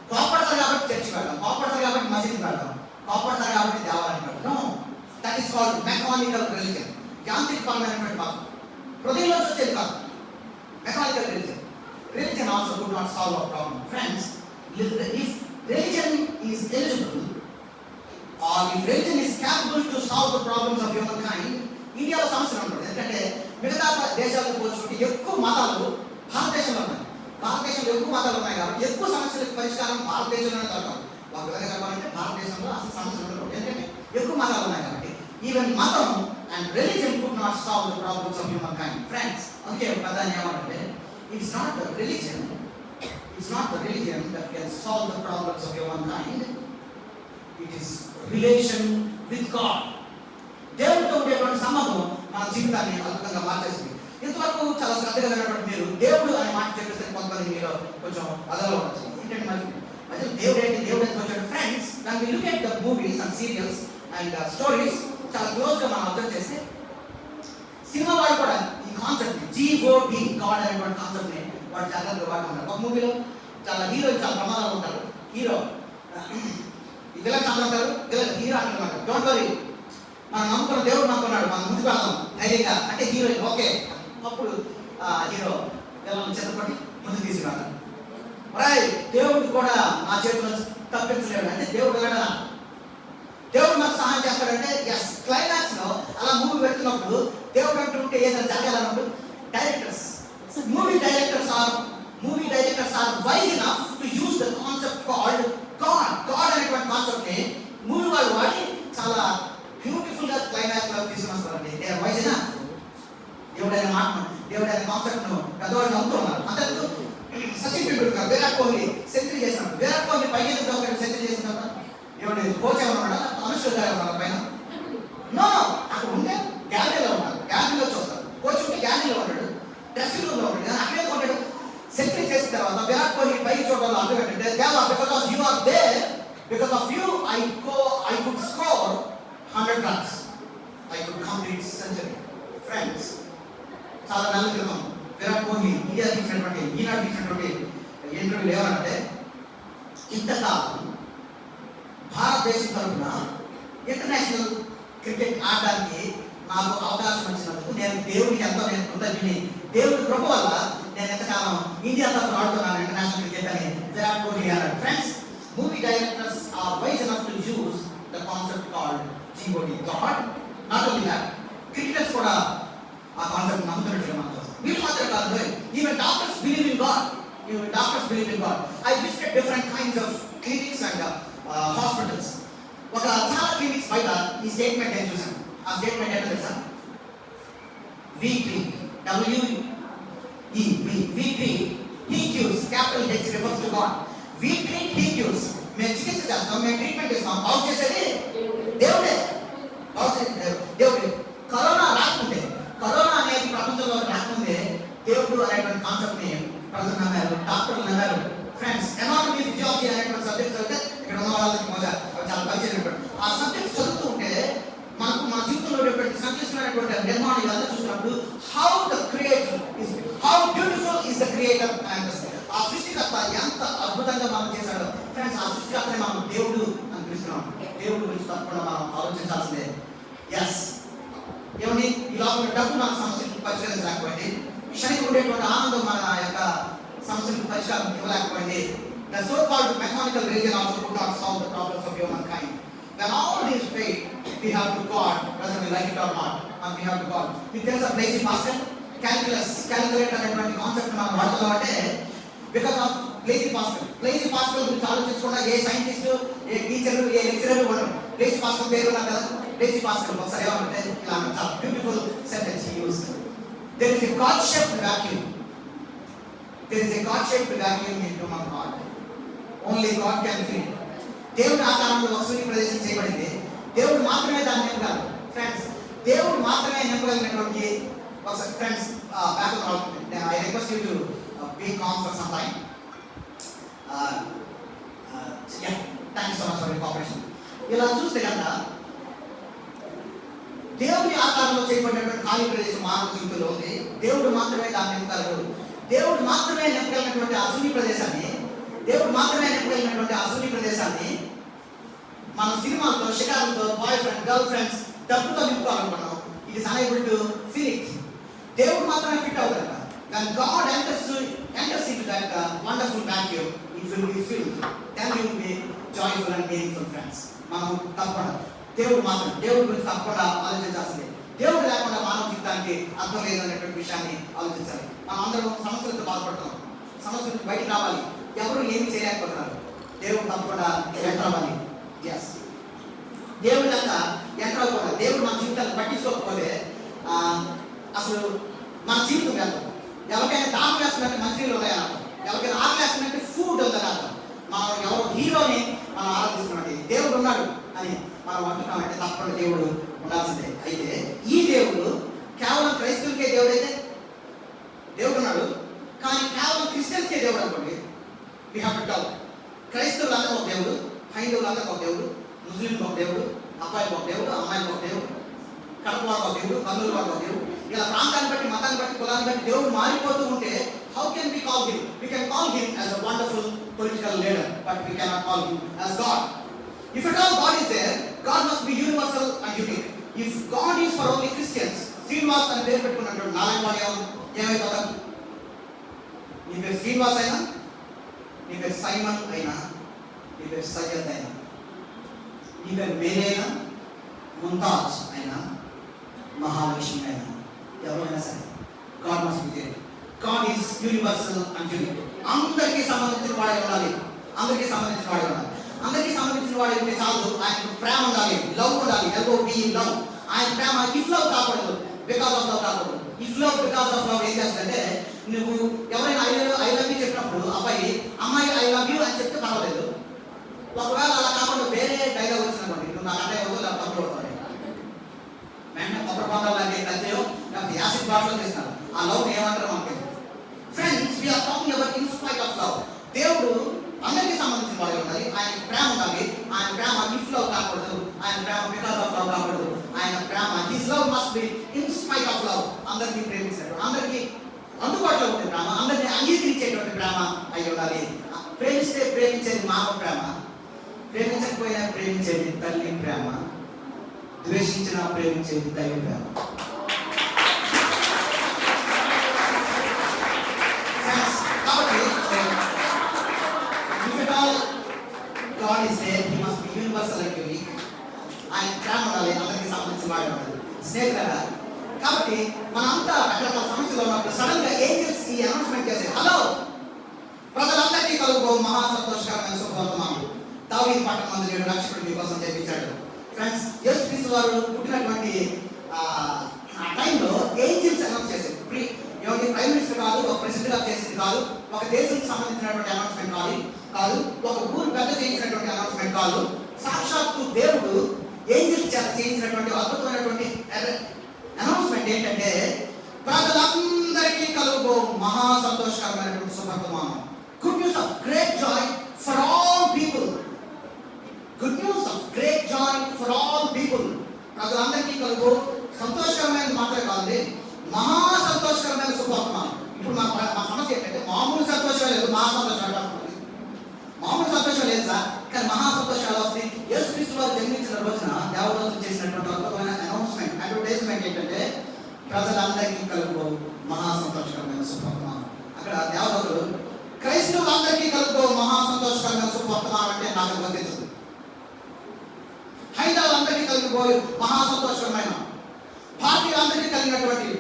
కోపడతారు కాబట్టి చర్చి పెడతాం, కోపడతారు కాబట్టి మసీదు పెడతాం, కోపడతారు కాబట్టి దేవాలయం పెడతాం. That is called mechanical religion. యాంత్రికపరమైనటువంటి మతం, హృదయంలోంచి వచ్చేది కాదు. Mechanical religion. Religion also could not solve our problem. Friends, if religion is eligible if religion is capable to solve the problems of humankind, ఇండియాలో సమస్యలు ఉంటుంది. ఎందుకంటే మిగతా దేశాలకు పోల్చుకుంటే ఎక్కువ మతాలు భారతదేశంలో ఉన్నాయి. భారతదేశంలో ఎక్కువ మతాలు ఉన్నాయి కాబట్టి ఎక్కువ సమస్యలకు పరిష్కారం భారతదేశంలోనే దొరకదు. ఒక విధంగా చెప్పాలంటే భారతదేశంలో అసలు సమస్యలు ఉండవు. ఎందుకంటే ఎక్కువ మతాలు ఉన్నాయి కాబట్టి. ఈవెన్ మతం and religion could not solve the problems of human kind. Friends, అందుకే ప్రధాని ఏమంటే it's not the religion that can solve the problems of humankind. It is relation with God. దేవుడితో ఉండేటువంటి సంబంధం మన జీవితాన్ని అద్భుతంగా మార్చేస్తుంది. ఇంతవరకు చాలా శ్రద్ధగా విన్నటువంటి మీరు దేవుడు అనే మాట చెప్పేసరికి కొంతమంది మీరు కొంచెం అదలో ఉండొచ్చు. ఏంటంటే మరి దేవుడు ఎంత వచ్చాడు. Friends, when we look at the movies and serials and stories, చాలా క్లోజ్గా మనం అర్థం చేస్తే సినిమా వాళ్ళు కూడా ఈ కాన్సెప్ట్ GOD, గాడ్ అనేటువంటి కాన్సెప్ట్ని వాడు జాగ్రత్తగా వాడుకుంటారు. ఒక మూవీలో చాలా హీరోలు చాలా ప్రమాదాలు ఉంటారు. హీరో విలన్ అంటారు, హీరో అంటున్నారు డోంట్ వరీ, మనం నమ్ముకున్న దేవుడు నమ్ముకున్నాడు, మనం ముందుకు వెళ్దాం ధైర్యంగా అంటే హీరోయిన్ ఓకే. అప్పుడు హీరో విలన్ చేతపడి ముందుకు తీసుకురాడు. రాయ్ దేవుడు కూడా నా చేతిలో తప్పించలేడు అంటే దేవుడు వెళ్ళడా, దేవుడు నాకు సహాయం చేస్తాడంటే ఎస్. క్లైమాక్స్ లో అలా మూవీ పెడుతున్నప్పుడు దేవుడు అంటుంటే ఏదైనా జరగాలన్నప్పుడు movie directors are wise enough to use the concept called god అనేటువంటి కాన్సెప్ట్ ని మూవీ వాళ్ళు వాడి చాలా బ్యూటిఫుల్ గా క్లైమాక్స్ లో తీసుకొస్తారండి. They are wise enough. దేవుడు అనే మాట, దేవుడు అనే కాన్సెప్ట్ ను పెద్దవాళ్ళు నమ్ముతున్నారు. అంతకు సచిన్ టెండూల్కర్, విరాట్ కోహ్లీ సెంచరీ చేసినప్పుడు, విరాట్ కోహ్లీ పైకి సెంచరీ చేసినప్పుడు ఏమంటే కోచ్ ఏమన్నా అనుష్ఠ గారు ఉన్నారు పైన నో అక్కడ ఉంటే గ్యాలరీలో ఉంటారు, గ్యాలరీలో చూస్తారు. కోచ్ ఉంటే గ్యాలరీలో ఉంటాడు, డ్రెస్సింగ్ రూమ్ లో ఉంటాడు, అక్కడే ఉంటాడు. సెంచరీ చేసిన తర్వాత విరాట్ కోహ్లీ పైకి చూడడంలో అర్థం ఏంటంటే దేవా because of you are there, because of you I could score 100 runs, I could complete century. Friends, చాలా నెలల క్రితం విరాట్ కోహ్లీ ఇండియా తీసినటువంటి ఈనాడు తీసినటువంటి ఇంటర్వ్యూలు ఏమనంటే ఇంతకాలం భారతదేశం తరఫున ఇంటర్నేషనల్ క్రికెట్ ఆడడానికి నాకు అవకాశం వచ్చినందుకు నేను దేవుడికి ఎంతో నేను కృతజ్ఞుని. దేవుడి కృప వల్ల నేను ఎంతకాలం ఇండియా తరఫున ఆడుతున్నాను ఇంటర్నేషనల్ క్రికెట్ అని విరాట్ కోహ్లీ అన్నాడు. Friends, movie directors are wise enough to use the concept called GOD, God. Not only that, cricketers కూడా ఆ కాన్సెప్ట్ నమ్ముతున్నట్టుగా మనకు వీళ్ళు మాత్రం కాదు, even doctors believe in God. I visited different kinds of clinics and hospitals. ఒక చాలా క్లినిక్స్ బయట ఈ స్టేట్మెంట్ నేను చూసాను. ఆ స్టేట్మెంట్ ఏంటో తెలుసా? We treat, he cures, capital H refers to God. We treat, he cures. మేము చికిత్స చేస్తాం, మేము ట్రీట్మెంట్ ఇస్తాం, బాగు చేసేది దేవుడే. దేవుడే. కరోనా అనేది ప్రపంచంలో రాకముందే దేవుడు అనేటువంటి కాన్సెప్ట్ ని ప్రజలు నమ్మారు, డాక్టర్లు నమ్మారు. ఫ్రెండ్స్, ఎనాటమీ ఫిజియాలజీ అనేటువంటి సబ్జెక్ట్స్ అయితే ఇక్కడ ఉన్న వాళ్ళకి మోజా చాలా పరిచయం. ఆ సబ్జెక్ట్ చదువుతూ ఉంటే మనకు మన జీవితంలో సంక్లిష్టమైనటువంటి నిర్మాణం ఇదంతా చూసినప్పుడు how beautiful is the creator అనిపిస్తుంది. ఆ సృష్టికర్త ఎంత అద్భుతంగా మనం చేశాడు. ఫ్రెండ్స్, ఆ సృష్టికర్తనే మనం దేవుడు అని పిలుస్తున్నాం. దేవుడు గురించి తప్పకుండా మనం ఆలోచించాల్సిందే. ఎస్, ఏమండి, ఈ లోపల డబ్బు మన సమస్యలకు పరిష్కరించలేకపోయింది, క్షణికి ఉండేటువంటి ఆనందం మన యొక్క సమస్యలకు పరిష్కారం ఇవ్వలేకపోయింది. The so-called mechanical religion also could not solve the problems of humankind. When all these faith, we have to God, whether we like it or not, and we have to God. మీకు తెలుసా Blaise Pascal? క్యాలిక్యులేటర్ అనేటువంటి కాన్సెప్ట్ మనం వాడుతున్నాం అంటే బికాస్ ఆఫ్ Blaise Pascal గురించి ఆలోచించకుండా ఏ సైంటిస్ట్, ఏ టీచర్, ఏ లెక్చరర్ ఉండరు. Blaise Pascal పేరు ఉన్నారు కదా, Blaise Pascal ఒకసారి ఏమంటే ఇలా చాలా beautiful sentence use. There is a God-shaped vacuum. into my heart. Only God can fill it. దేవుడి ఆకారంలో ఒక శూన్య ప్రదేశం చేయబడింది. దేవుడు మాత్రమే దాన్ని నింపగలరు. ఫ్రెండ్స్, దేవుడు మాత్రమే నింపగలిగినటువంటి friends I request you to be calm for some time. Thank you so much for your cooperation. ఇలా చూస్తే కనుక దేవుని ఆకారంలో చేయబడినటువంటి ఖాళీ ప్రదేశం మానవ జీవితంలో ఉంది. దేవుడు మాత్రమే దాన్ని నింపగలరు. దేవుడు మాత్రమే నింపగలిగినటువంటి ఆ శూన్య ప్రదేశాన్ని మన సినిమాలతో, షికారులతో, బాయ్ ఫ్రెండ్, గర్ల్ ఫ్రెండ్స్, డబ్బుతో నింపుకోవాలనుకున్నాం. It is unable to fill it. దేవుడు మాత్రమే ఫిట్ అవుతాడు. When God enters into that wonderful vacuum, it will be filled. Then you will be joyful and meaningful friends. మనం తప్పకుండా దేవుడి గురించి తప్పకుండా ఆలోచించాల్సిందే. దేవుడు లేకుండా మానవ జీవితానికి అర్థం లేదు అనేటువంటి విషయాన్ని ఆలోచించాలి. మనం అందరం సమస్యలతో బాధపడుతున్నాం. సమస్య నుంచి బయటకు రావాలి. ఎవరు ఏమి చేయలేకపోతున్నారు. దేవుడు తప్పకుండా ఎంటర్ అవ్వాలి. ఎస్, దేవుడు కనుక ఎంటర్ అవ్వకుండా దేవుడు మన జీవితాన్ని పట్టించుకోకపోతే అసలు మన జీవితం వెళ్తాం. ఎవరికైనా దాహం వేస్తున్నట్టు మంచినీళ్ళు ఉన్నాయని అర్థం. ఎవరికైనా ఆకలి వేస్తున్నట్టు ఫుడ్ ఉందని అర్థం. మనం ఎవరో హీరోని మనం ఆరాధిస్తున్నామంటే దేవుడు ఉన్నాడు అని మనం అంటున్నామంటే తప్పకుండా దేవుడు ఉండాల్సిందే. అయితే ఈ దేవుడు కేవలం క్రైస్తవులకే దేవుడు అయితే దేవుడు ఉన్నాడు, కానీ కేవలం క్రిస్టియన్స్కే దేవుడు అనుకోండి. We have to doubt. క్రైస్తవులందరూ ఒక దేవుడు, హైందవులందరూ ఒక దేవుడు, ముస్లింలకు ఒక దేవుడు, అబ్బాయికి ఒక దేవుడు, అమ్మాయికి ఒక దేవుడు, కడప వాళ్ళకి ఒక దేవుడు, కర్నూలు వాళ్ళకి ఒక దేవుడు. ఇలా ప్రాంతాన్ని బట్టి, మతాన్ని బట్టి, కులాన్ని బట్టి దేవుడు మారిపోతూ ఉంటే how can we call him? We can call him as a wonderful political leader, but we cannot call him as God. If at all God is there, God must be universal and unique. If God is for only Christians, Srinivas అని పేరు పెట్టుకున్నట్టు నారాయణ ఏమైపోతాం? నీ పేరు శ్రీనివాస్ అయినా, నీ పేరు సైమన్ అయినా, నీ పేరు సయ్యద్ అయినా, నీ పేరు మేరీ అయినా, ముంతాజ్ అయినా, మహాలక్ష్మి అయినా, ఎవరైనా సరే God must be there. God is universal and unique. అందరికీ సంబంధించిన వాడే ఉండాలి. అందరికీ సంబంధించిన వాడే ఉండాలి. అందరికీ సంబంధించిన వాడే ఉంటే చాలు. ఆయన ప్రేమ ఉండాలి, లవ్ ఉండాలి. LOVE love. ఆయన ప్రేమ ఇఫ్ లవ్ కాకూడదు, బికాస్ ఆఫ్ లవ్ కాకూడదు. If love because of love ఏం చేస్తుందంటే, నువ్వు ఎవరైనా ఐ లవ్ యూ చెప్పినప్పుడు అబ్బాయి అమ్మాయి ఐ లవ్ యూ అని చెప్తే పర్వాలేదు. ఒకవేళ అలా కాకుండా వేరే డైలాగ్ వచ్చిందనుకోండి, నువ్వు నాకు అంటే అవుతుంది నాకు తప్పుడు అవుతుంది, వెంటనే కొబ్బరి పొందాలు లాంటి కత్తియో లేకపోతే యాసిడ్ బాటిల్ చేస్తున్నారు. ఆ లవ్ ఏమంటారు మనకి? Friends, we are talking about in spite of love. దేవుడు అందరికీ సంబంధించిన వాడు ఉండాలి. ఆయన ప్రేమ ఉండాలి. ఆయన ప్రేమ ఇఫ్ లవ్ కాకూడదు. ఆయన ప్రేమ బికాస్ ఆఫ్ లవ్ కాకూడదు. ఆయన ప్రేమ his love must be in spite of love. అందరికీ ప్రేమించాడు, అందరికీ అందుబాటులో ఉండే ప్రేమ, అందరినీ అంగీకరించేటువంటి ప్రేమ అయి ఉండాలి. ప్రేమిస్తే ప్రేమించేది మానవ ప్రేమ, ప్రేమించకపోయినా ప్రేమించేది తల్లి ప్రేమ, ద్వేషించిన ప్రేమించేది దైవ ప్రేమ. కాబట్టి God is there, he must be universal and unique. ఆయన ప్రేమ ఉండాలి, అందరికీ సంబంధించిన వాడు ఉండాలి. స్నేహితులారా, కాబట్టి మనంతా రకరకాల సమస్యలు ఉన్నప్పుడు సడన్ గా ఏంజెల్స్ ఈ అనౌన్స్మెంట్ చేశారు. హలో, ప్రజలందరికీ కలుగు మహా సంతోషకరమైన శుభవర్తమానం. దావీదు పట్టణమందు నేడు రక్షకుడు మీకోసం జరిపించాడు. ఫ్రెండ్స్, యేసుక్రీస్తు వారు పుట్టినటువంటి ఆ టైంలో ఏంజెల్స్ అనౌన్స్ చేశారు. ఎవరి ప్రైమ్ మినిస్టర్ కాదు, ఒక ప్రెసిడెంట్ గా చేసింది కాదు, ఒక దేశానికి సంబంధించినటువంటి అనౌన్స్మెంట్ కాదు, ఒక ఊరు పెద్ద చేయించినటువంటి అనౌన్స్మెంట్ కాదు. సాక్షాత్తు దేవుడు ఏంజెల్స్ చేత చేయించినటువంటి అద్భుతమైనటువంటి అనౌన్స్మెంట్ ఏంటంటే, ప్రజలందరికీ కలుగు మహా సంతోషకరమైనటువంటి శుభవర్తమానం. Good news of great joy for all people. Good news of great joy for all people. ప్రజలందరికీ కలుగు సంతోషకరమైనది మాత్రమే కాదు, మహా సంతోషకరమైన శుభవర్తమానం. ఇప్పుడు మా సమస్య ఏంటంటే, మామూలు సంతోషం లేదు, మహా సంతోషం. మామూలు సంతోషం లేదు సార్, కానీ మహా సంతోషాలు వస్తాయి. యేసుక్రీస్తు వారు జన్మించిన రోజున దేవదూతలు చేసినటువంటి అద్భుతమైన అనౌన్స్మెంట్, అడ్వర్టైజ్మెంట్ ఏంటంటే, ప్రజలందరికీ కలుగు మహా సంతోషకరమైన శుభవర్తమానం. అక్కడ దేవదూతలు క్రైస్తవులందరికీ కలుగు మహా సంతోషకరమైన శుభవర్తమానం అంటే నాకు వర్తించదు. హైందవులందరికీ కలిగిపోయి మహా సంతోషకరమైన, భారతీయులందరికీ కలిగినటువంటి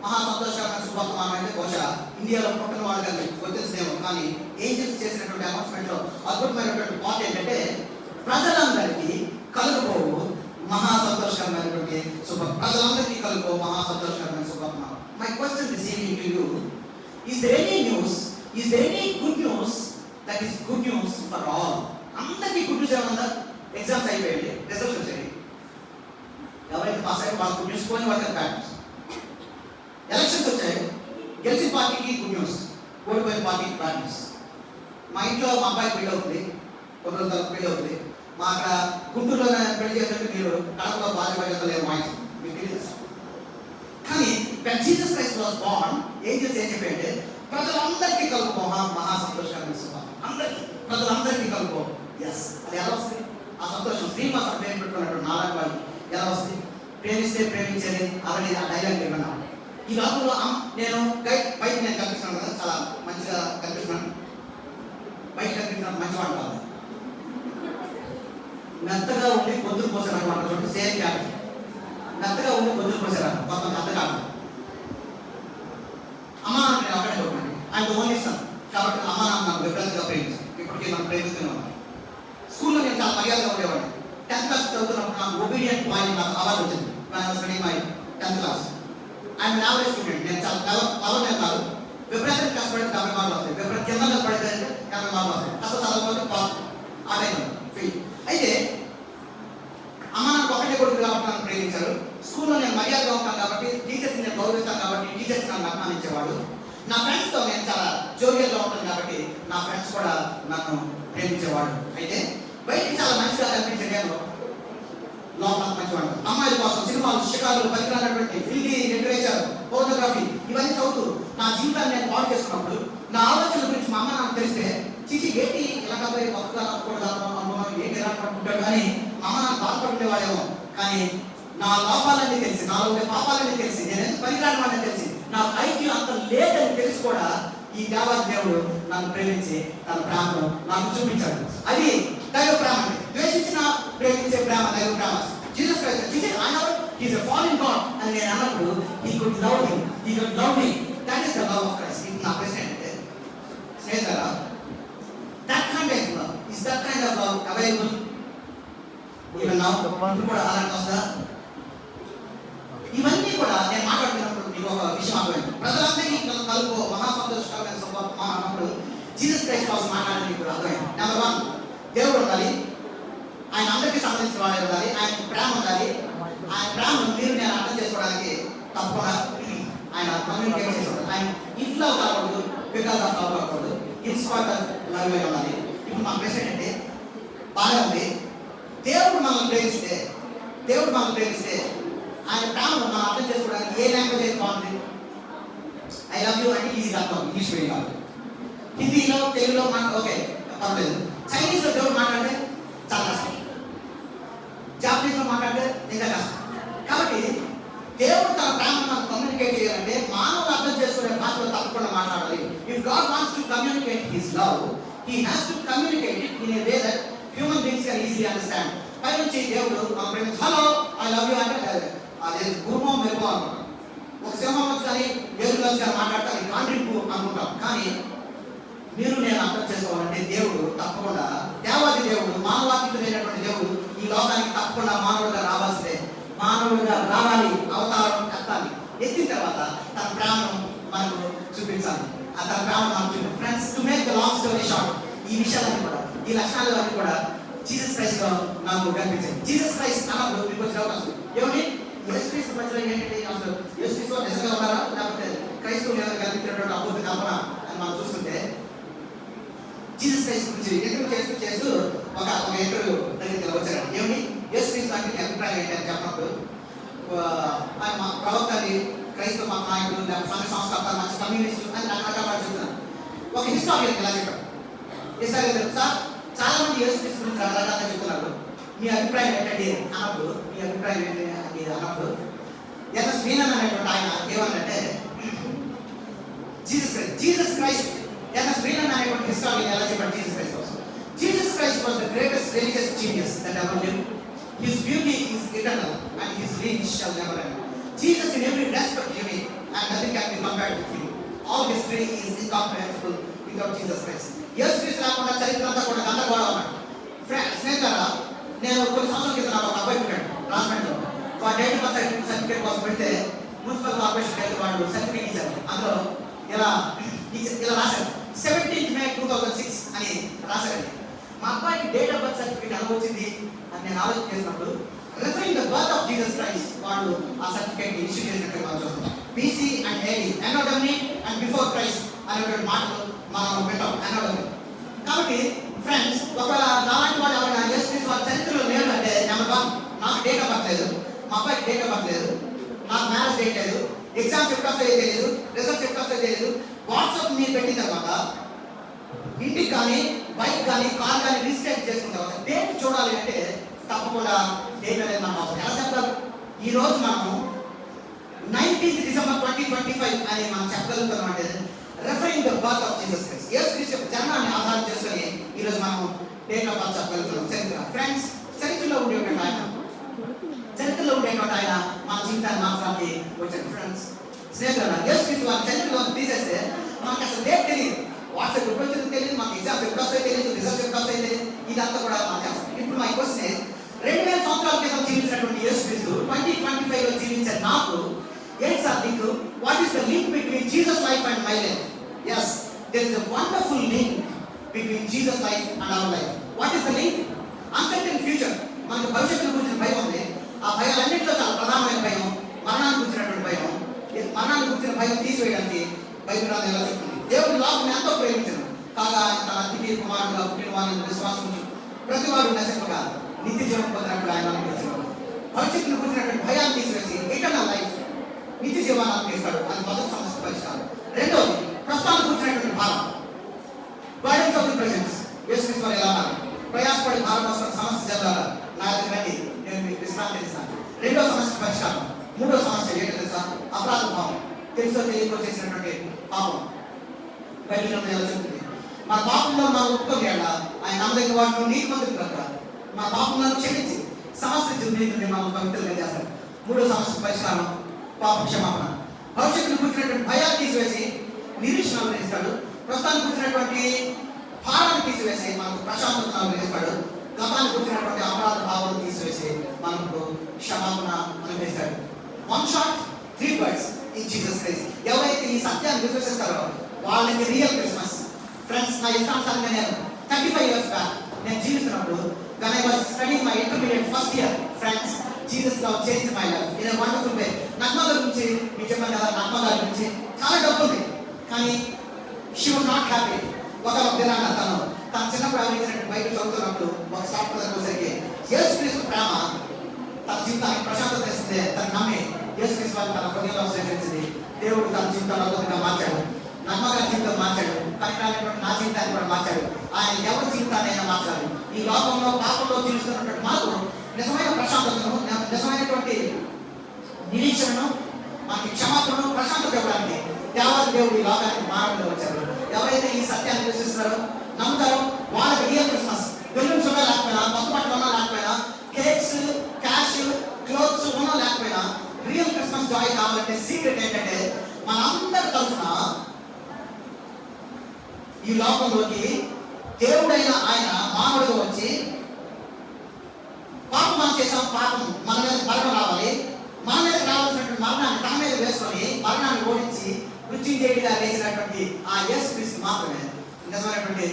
మహా సంతోషకరమైన శుభవర్తమానం అంటే బహుశా ఇండియాలో పుట్టిన వాళ్ళు కానీ వచ్చేసేమో. కానీ ఏంజెల్స్ చేసినటువంటి అనౌన్స్మెంట్ లో అద్భుతమైనటువంటి పాయింట్ ఏంటంటే, ప్రజలందరికీ కలుగుపోవు మహా సంతోషకరమైనటువంటి ప్రజలందరికీ కలుగు మహా సంతోషకరమైన శుభవర్తమానం. My question this evening to you, is there any news, is there any good news that is good news for all? అందరికీ గుడ్ న్యూస్ ఏమన్నా? ఎగ్జామ్స్ అయిపోయింది, రిజల్ట్స్ వచ్చాయి, ఎవరైతే పాస్ అయ్యారో వాళ్ళకి గుడ్ న్యూస్, పోయిన వాళ్ళకి బ్యాడ్ న్యూస్. ఎలక్షన్స్ వచ్చాయి, గెలిచిన పార్టీకి గుడ్ న్యూస్, ఓడిపోయిన పార్టీకి బ్యాడ్ న్యూస్. మా ఇంట్లో మా అబ్బాయి పెళ్ళి అవుతుంది, కొన్ని రోజుల తర్వాత పెళ్ళి అవుతుంది. మా అక్కడ గుంటూరులో పెళ్లి చేసినట్టు మీరు కడపలో భార్య లేవు మా ఇంట్లో, మీకు తెలియదు. కానీ when Jesus Christ was born, angels ఏం చెప్పాయంటే, ప్రజలందరికీ కలుపు మహా సంతోషకరమైన శుభాకాంక్షలు. అందరికీ, ప్రజలందరికీ కలుపు. ఎస్, అది ఎలా వస్తుంది ఆ సంతోషం? శ్రీనివాస పేరు పెట్టుకున్నట్టు నారాయణ వాళ్ళకి ఎలా వస్తుంది? ప్రేమిస్తే ప్రేమించేది అలాగే ఆ డైలాగ్ ఏమన్నా. ఈ రాత్రులు నేను బయట నేను కనిపిస్తున్నాను కదా, చాలా మంచిగా కనిపిస్తున్నాను. బయట కనిపిస్తున్నాను, మంచివాడు కాదు. మెత్తగా ఉండి పొద్దులు పోసారు అనమాట. చూడండి సేమ్ క్యారెట్. మెత్తగా ఉండి పొద్దులు పోసారు కొంత మెత్తగా. అమ్మ నాన్న నేను అక్కడే చూడండి ఆయన ఓన్లీ సన్ కాబట్టి అమ్మ నాన్న నాకు విపరీతంగా ప్రేమించాను. ఇప్పటికీ మనం ప్రేమిస్తూనే ఉన్నాం. స్కూల్లో నేను చాలా మర్యాదగా ఉండేవాడిని. 10th క్లాస్ చదువుతున్నప్పుడు నాకు ఒబీడియంట్ బాయ్ నాకు అవార్డు వచ్చింది. My 10th class. ఆయన యావరేజ్ స్టూడెంట్. నేను చాలా పవర్ కాదు. విపరీతంగా కష్టపడి 50 మార్కులు వస్తాయి. విపరీతం కింద పడితే 50 మార్కులు వస్తాయి. అసలు చదవకపోతే ఆ టైంలో ఫెయిల్. అయితే అమ్మ నాకు ఒకటే కొడుకు కాబట్టి నన్ను ప్రేమించారు. స్కూల్లో నేను మర్యాదగా ఉంటాను కాబట్టి, టీచర్స్ని నేను గౌరవిస్తాను కాబట్టి టీచర్స్ నన్ను అభిమానించేవాడు. నా ఫ్రెండ్స్తో నేను చాలా జోవియల్గా ఉంటాను కాబట్టి నా ఫ్రెండ్స్ కూడా నన్ను ప్రేమించేవాడు. అయితే బయటికి చాలా మంచిగా కనిపించే నేను లోపల మంచివాడు. అమ్మాయిల కోసం సినిమాలు, షికారులు, పనికిరానటువంటి హిందీ, లిటరేచర్, ఫోటోగ్రఫీ ఇవన్నీ చదువుతూ నా జీవితాన్ని నేను పాడు చేసుకున్నప్పుడు నా ఆలోచనల గురించి మా అమ్మ నాకు తెలిస్తే చిచి ఏంటి ఇలా కాబట్టి కొత్తగా అనుకున్నాను ఏంటి ఎలా పట్టుకుంటాడు అని అమ్మ నాకు బాధపడుతుండేవాడేమో. కానీ నా లోపాలన్నీ తెలిసి, నాలో ఉండే పాపాలన్నీ తెలిసి, నేను ఎంత పనికిరాని వాడిని తెలిసి, నా ఐక్యూ అంత లేదని తెలిసి కూడా ఈ దేవాది దేవుడు నన్ను ప్రేమించి తన ప్రేమను నాకు చూపించాడు. అది దైవ ప్రేమ. ద్వేషించిన ప్రేమించే ప్రేమ దైవ ప్రేమ. Jesus Christ I know he is a fallen God అని నేను అన్నప్పుడు he could love me. That is the love of Christ. ఇది నా ప్రశ్న ఏంటంటే స్నేహితులారా, that kind of love is that kind of love available even now? ఇప్పుడు కూడా అలాంటి వస్తుందా? ఇవన్నీ కూడా నేను మాట్లాడుతున్నప్పుడు మీకు ఒక విషయం అర్థమైంది. ప్రజలందరికీ కలుపు మహాసంతోషకరమైన సంభవం అన్నప్పుడు జీసస్ క్రైస్ట్ కోసం మాట్లాడడానికి ఇప్పుడు అర్థమైంది. నెంబర్ 1, దేవుడు ఉండాలి. ఆయన అందరికీ సంబంధించిన వాడే ఉండాలి. ఆయన ప్రేమ ఉండాలి. ఆయన ప్రేమను మీరు నేను అర్థం చేసుకోవడానికి తప్పకుండా ఆయన కమ్యూనికేట్ చేసుకోవాలి. ఆయన ఇఫ్ లవ్ కాకూడదు, బికాస్ ఆఫ్ లవ్ కాకూడదు, ఇన్స్పైర్ ఆఫ్ లవ్ ఉండాలి. ఇప్పుడు మా ప్రశ్న ఏంటంటే బాగా ఉంది. దేవుడు మనల్ని ప్రేమిస్తే ఆయన ప్రేమను మనం అర్థం చేసుకోవడానికి ఏ లాంగ్వేజ్ అయితే బాగుంది? ఐ లవ్ యూ అంటే ఈజీగా అర్థం, ఇంగ్లీష్ మీడియం కాదు. హిందీలో, తెలుగులో ఓకే పర్లేదు. చైనీస్లో దేవుడు మాట్లాడితే చాలా కష్టం. జాపనీస్లో మాట్లాడితే ఇంకా కష్టం. కాబట్టి దేవుడు తన ప్రేమను మనం కమ్యూనికేట్ చేయాలంటే మానవులు అర్థం చేసుకునే భాషలో తప్పకుండా మాట్లాడాలి. If god wants to communicate his love, he has to communicate it in a way that human beings can easily understand. పై నుంచి దేవుడు మన ప్రేమించి హలో ఐ లవ్ యూ అంటే అదే గురుమో మెరుగో అనుకుంటాం. ఒక సింహం వచ్చి కానీ వేరు వచ్చి కానీ మాట్లాడతాను కాంట్రిబ్యూ అనుకుంటాం. కానీ మీరు నేను అర్థం చేసుకోవాలంటే దేవుడు తప్పకుండా దేవాది దేవుడు, మానవాతీతుడైనటువంటి దేవుడు ఈ లోకానికి తప్పకుండా మానవుడిగా రావాల్సిందే. మానవుడిగా రావాలి, అవతారం ఎత్తాలి. ఎత్తిన తర్వాత తన ప్రేమను మనకు చూపించాలి. ఆ తన ప్రేమను మనకు చూపించాలి. Friends, to make the long story short, ఈ విషయాలన్నీ కూడా, ఈ లక్షణాలన్నీ కూడా జీసస్ క్రైస్ట్ లో నాకు కనిపించాయి. జీసస్ క్రైస్ట్ అన్నప్పుడు మీకు వచ్చిన అవకాశం ఏమిటి? యేసు క్రీస్తు మధ్యలో ఏంటంటే అసలు యేసు క్రీస్తు నిజంగా ఉన్నారా లేకపోతే క్రైస్తవులు ఏమైనా కల్పించినటువంటి అద్భుత కల్పన అని మనం చూస్తుంటే జీసస్ క్రైస్ట్ గురించి ఇంటర్వ్యూ చేస్తూ ఒక ఇంటర్వ్యూ దగ్గరికి వచ్చారు. ఏమిటి యేసు క్రీస్తు అంటే మీ అభిప్రాయం ఏంటి అని చెప్పినప్పుడు ఆయన మా ప్రవక్తని, క్రైస్తవ మా నాయకులు, సంఘ సంస్కర్తలు, మంచి కమ్యూనిస్టులు అని రకరకాల చెప్తున్నారు. ఒక హిస్టారియన్ ఇలా చెప్పారు. హిస్టారియన్ సార్ చాలా మంది యేసు క్రీస్తు గురించి రకరకాలుగా చెప్తున్నారు, మీ అభిప్రాయం ఏంటండి అన్నప్పుడు అన్నప్పుడు ఎన్ఎస్ మీనన్ అనేటువంటి ఆయన ఏమన్నంటే జీసస్ క్రైస్ట్ ఎన్ఎస్ మీనన్ అనేటువంటి హిస్టారియన్ ఎలా చెప్పాడు జీసస్ క్రైస్ట్ కోసం? Jesus Christ was the greatest religious genius that ever lived. His beauty is eternal and his reach shall never end. Jesus in every respect unique and nothing can be compared with him. All history is incomprehensible without Jesus Christ. యేసు క్రీస్తు రాకుండా చరిత్ర అంతా కూడా గందరగోళం అన్నాడు. స్నేహితులారా, నేను కొన్ని సంవత్సరాల క్రితం నాకు ఒక అబ్బాయి ఉంటాడు రాజమండ్రిలో. వాడు డేట్ ఆఫ్ బర్త్ సర్టిఫికేట్ కోసం పెడితే మున్సిపల్ కార్పొరేషన్ డేట్ వాళ్ళు సర్టిఫికేట్ ఇచ్చారు. అందులో ఇలా రాశారు 17th May 2006 అని రాశారండి. మా అబ్బాయికి డేట్ ఆఫ్ బర్త్ సర్టిఫికేట్ ఎలా వచ్చింది అని నేను ఆలోచన చేసినప్పుడు referring the birth of Jesus Christ వాళ్ళు ఆ సర్టిఫికేట్ ఇష్యూ చేసినట్టు మనం చూస్తాం. BC and AD, అనోడమీ అండ్ బిఫోర్ క్రైస్ట్ అనేటువంటి మాటలు మనం పెట్టాం అనోడమీ. కాబట్టి ఫ్రెండ్స్, ఒకవేళ నాలాంటి వాడు ఎవరైనా యేసు క్రీస్తు వారి చరిత్రలో లేడు అంటే నెంబర్ 1 నాకు డేట్ ఆఫ్ బర్త్ లేదు, మా అబ్బాయికి డేట్ ఆఫ్ బర్త్ లేదు, నాకు మ్యారేజ్ డేట్ లేదు, ఎగ్జామ్స్ ఎప్పుడు వస్తాయో తెలియదు, రిజల్ట్స్ ఎప్పుడు వస్తాయో తెలియదు. వాట్సాప్ మీరు పెట్టిన తర్వాత ఇంటికి కానీ బైక్ కానీ కార్ కానీ రిజిస్టర్ చేసుకున్న తర్వాత డేట్ చూడాలి అంటే తప్పకుండా డేట్ అనేది మనం అవసరం. ఎలా చెప్తారు? ఈరోజు మనము 19th December 2025 అని మనం చెప్పగలుగుతాం అంటే referring the birth of Jesus Christ. యేసు క్రీస్తు జన్మాన్ని ఆధారం చేసుకొని ఈరోజు మనం డేట్ ఆఫ్ బర్త్ చెప్పగలుగుతున్నాం. చరిత్ర ఫ్రెండ్స్, ఉండేటువంటి ఆయన, చరిత్రలో ఉండేటువంటి ఆయన మన జీవితాన్ని మార్చడానికి వచ్చాడు. ఫ్రెండ్స్, స్నేహితులారా, యేసుక్రీస్తు వారి చరిత్రలో తీసేస్తే మనకు అసలు డేట్ తెలియదు, వాట్సాప్ ఎప్పుడు వచ్చిందో తెలియదు, మాకు ఎగ్జామ్స్ ఎప్పుడు వస్తాయో తెలియదు, రిజల్ట్స్ ఎప్పుడు వస్తాయో తెలియదు. ఇదంతా కూడా మాకు తెలుసు. ఇప్పుడు మా క్వశ్చన్ 2000 సంవత్సరాల క్రితం జీవించినటువంటి యేసుక్రీస్తు 2025 లో జీవించే నాకు ఏంటి sir link? What is the link between Jesus life and my life? yes, there is a wonderful link between Jesus life and our life. what is the link? uncertain future. మనకు భవిష్యత్తును గురించిన భయం ఉంది. ఆ భయాలన్నింటిలో చాలా ప్రధానమైన భయం మరణాన్ని గురించినటువంటి భయం. మరణాన్ని గురించిన భయం తీసివేయడానికి బైబిల్ గ్రంథం ఎలా చెప్తుంది? దేవుడు లోకాన్ని ఎంతో ప్రేమించను కాగా ఆయన తన అతిథి కుమారుడుగా పుట్టిన వారిని విశ్వాసం ఉంచి ప్రతి వారు నశింపగా నిత్య జీవం పొందినట్లు ఆయన అనుగ్రహించాడు. భవిష్యత్తును గురించినటువంటి భయాన్ని తీసివేసి ఇటర్నల్ లైఫ్, నిత్య జీవాన్ని అనుగ్రహిస్తాడు. అది మొదటి సమస్య పరిష్కారం. రెండవది, ప్రస్తుతాన్ని కూర్చున్నటువంటి భారం, బర్డెన్స్ ఆఫ్ ది ప్రెజెన్స్. యేసుక్రీస్తు వారు ఎలా అన్నారు? ప్రయాసపడి భారం మోసుకున్న సమస్య చెందాలా, నా దగ్గర రండి, నేను మీకు విశ్రాంతి ఇస్తాను. రెండో సమస్య పరిష్కారం. మూడో సమస్య ఏంటో తెలుసా? అపరాధ భావం. తెలుసో తెలియకో చేసినటువంటి పాపం. బైబిల్ గ్రంథం ఎలా చెప్తుంది? మన పాపంలో మనం ఒప్పుకొని ఆయన నమ్మదగిన వాటిలో నీతిమంతుడు కనుక మన పాపంలో క్షమించి సమస్య జీవితంలో మనం పవిత్రంగా చేస్తాడు. మూడో సమస్య పరిష్కారం పాప క్షమాపణ. భవిష్యత్తును కూర్చున్నటువంటి భయాన్ని తీసివేసి నిరీక్షణ అనుగ్రహిస్తాడు. ప్రస్తుతానికి కూర్చున్నటువంటి భారాన్ని తీసివేసి మనకు ప్రశాంతతను అనుగ్రహిస్తాడు. గతాన్ని కూర్చున్నటువంటి అపరాధ భావాలను తీసివేసి మనకు క్షమాపణ అనుగ్రహిస్తాడు. 1 shot 3 birds in Jesus Christ. ఎవరైతే ఈ సత్యాన్ని విశ్వసిస్తారో వాళ్ళకి రియల్ క్రిస్మస్. ఫ్రెండ్స్, నా ఇష్టానుసారంగా నేను 35 years బ్యాక్ నేను జీవిస్తున్నప్పుడు when I was studying my intermediate first year, friends, Jesus love changed my life in a wonderful way. Nagma గారి గురించి మీకు చెప్పాను కదా, నగ్మ గారి గురించి చాలా డబ్బు ఉంది కానీ she was not happy. ఒక దినాన తన చిన్నప్పుడు ఆలోచించినట్టు బైబిల్ చదువుతున్నప్పుడు ఒక స్టార్ట్ వచ్చేసరికి యేసుక్రీస్తు ప్రేమ తన జీవితానికి ప్రశాంతత ఇస్తుంది. తను నమ్మి యేసుక్రీస్తు వారిని తన హృదయంలో స్వీకరించింది. దేవుడు తన జీవితాన్ని అద్భుతంగా మార్చాడు. నమ్మకం జీవితం మార్చాడు. పనికిరానటువంటి నా జీవితాన్ని కూడా మార్చాడు. ఆయన ఎవరి జీవితాన్ని అయినా మార్చాడు. ఈ లోకంలో పాపంలో జీవిస్తున్నటువంటి మనకు నిజమైన ప్రశాంతతను, నిజమైనటువంటి నిరీక్షణను, మనకి క్షమాపణను, ప్రశాంతత ఇవ్వడానికి దేవాది దేవుడు ఈ లోకానికి మానవుడిగా వచ్చారు. ఎవరైతే ఈ సత్యాన్ని విశ్వసిస్తారో, నమ్ముతారో వాళ్ళకి రియల్ క్రిస్మస్. బెలూన్స్ ఉన్నా లేకపోయినా, కొత్త బట్టలు ఉన్నా లేకపోయినా, కేక్స్, క్యాష్, క్లోత్స్ ఉన్నా లేకపోయినా రియల్ క్రిస్మస్ జాయ్ కావాలంటే సీక్రెట్ ఏంటంటే మనందరి తరఫున ఈ లోకంలోకి దేవుడైన ఆయన మానవుడిగా వచ్చి పాపం మనం చేసాం, పాపం మన మీద మరణం రావాలి, మన మీద రావాల్సినటువంటి మరణాన్ని తన మీద వేసుకొని మరణాన్ని ఓడించి మృత్యుంజయుడిగా లేచినటువంటి ఆ యేసుక్రీస్తు మాత్రమే నిజమైనటువంటి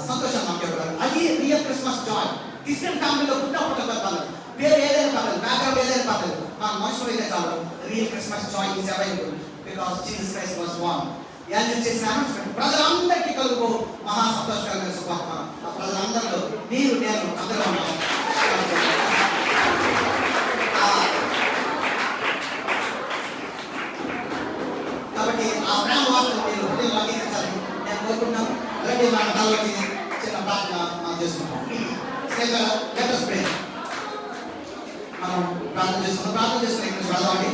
సంతోషం మనకి ఇవ్వగలరు. అది రియల్ క్రిస్మస్ జాయ్. క్రిస్టియన్ ఫ్యామిలీలో పుట్టినప్పుడు పర్లేదు, పేరు ఏదైనా పర్లేదు, బ్యాక్గ్రౌండ్ ఏదైనా పర్లేదు, మన మనుషులు అయితే చాలు. Real Christmas Joy is available because Jesus Christ was Born. యాజకులు చేసిన అనౌన్స్మెంట్ ప్రజలందరికీ కలుగు మహా సంతోషకరమైన శుభవర్తమానం. ఆ ప్రజలందరిలో మీరు నేను అందరూ ఉన్నాం. కాబట్టి ఆ ప్రేమ వార్తను మీరు హృదయం అంగీకరించాలని నేను కోరుకుంటున్నాను. రండి, మన తలకి చిన్న ప్రార్థన మనం చేసుకుంటాం. Let us pray. మనం ప్రార్థన చేసుకుని ఇక్కడ వెళ్దామండి.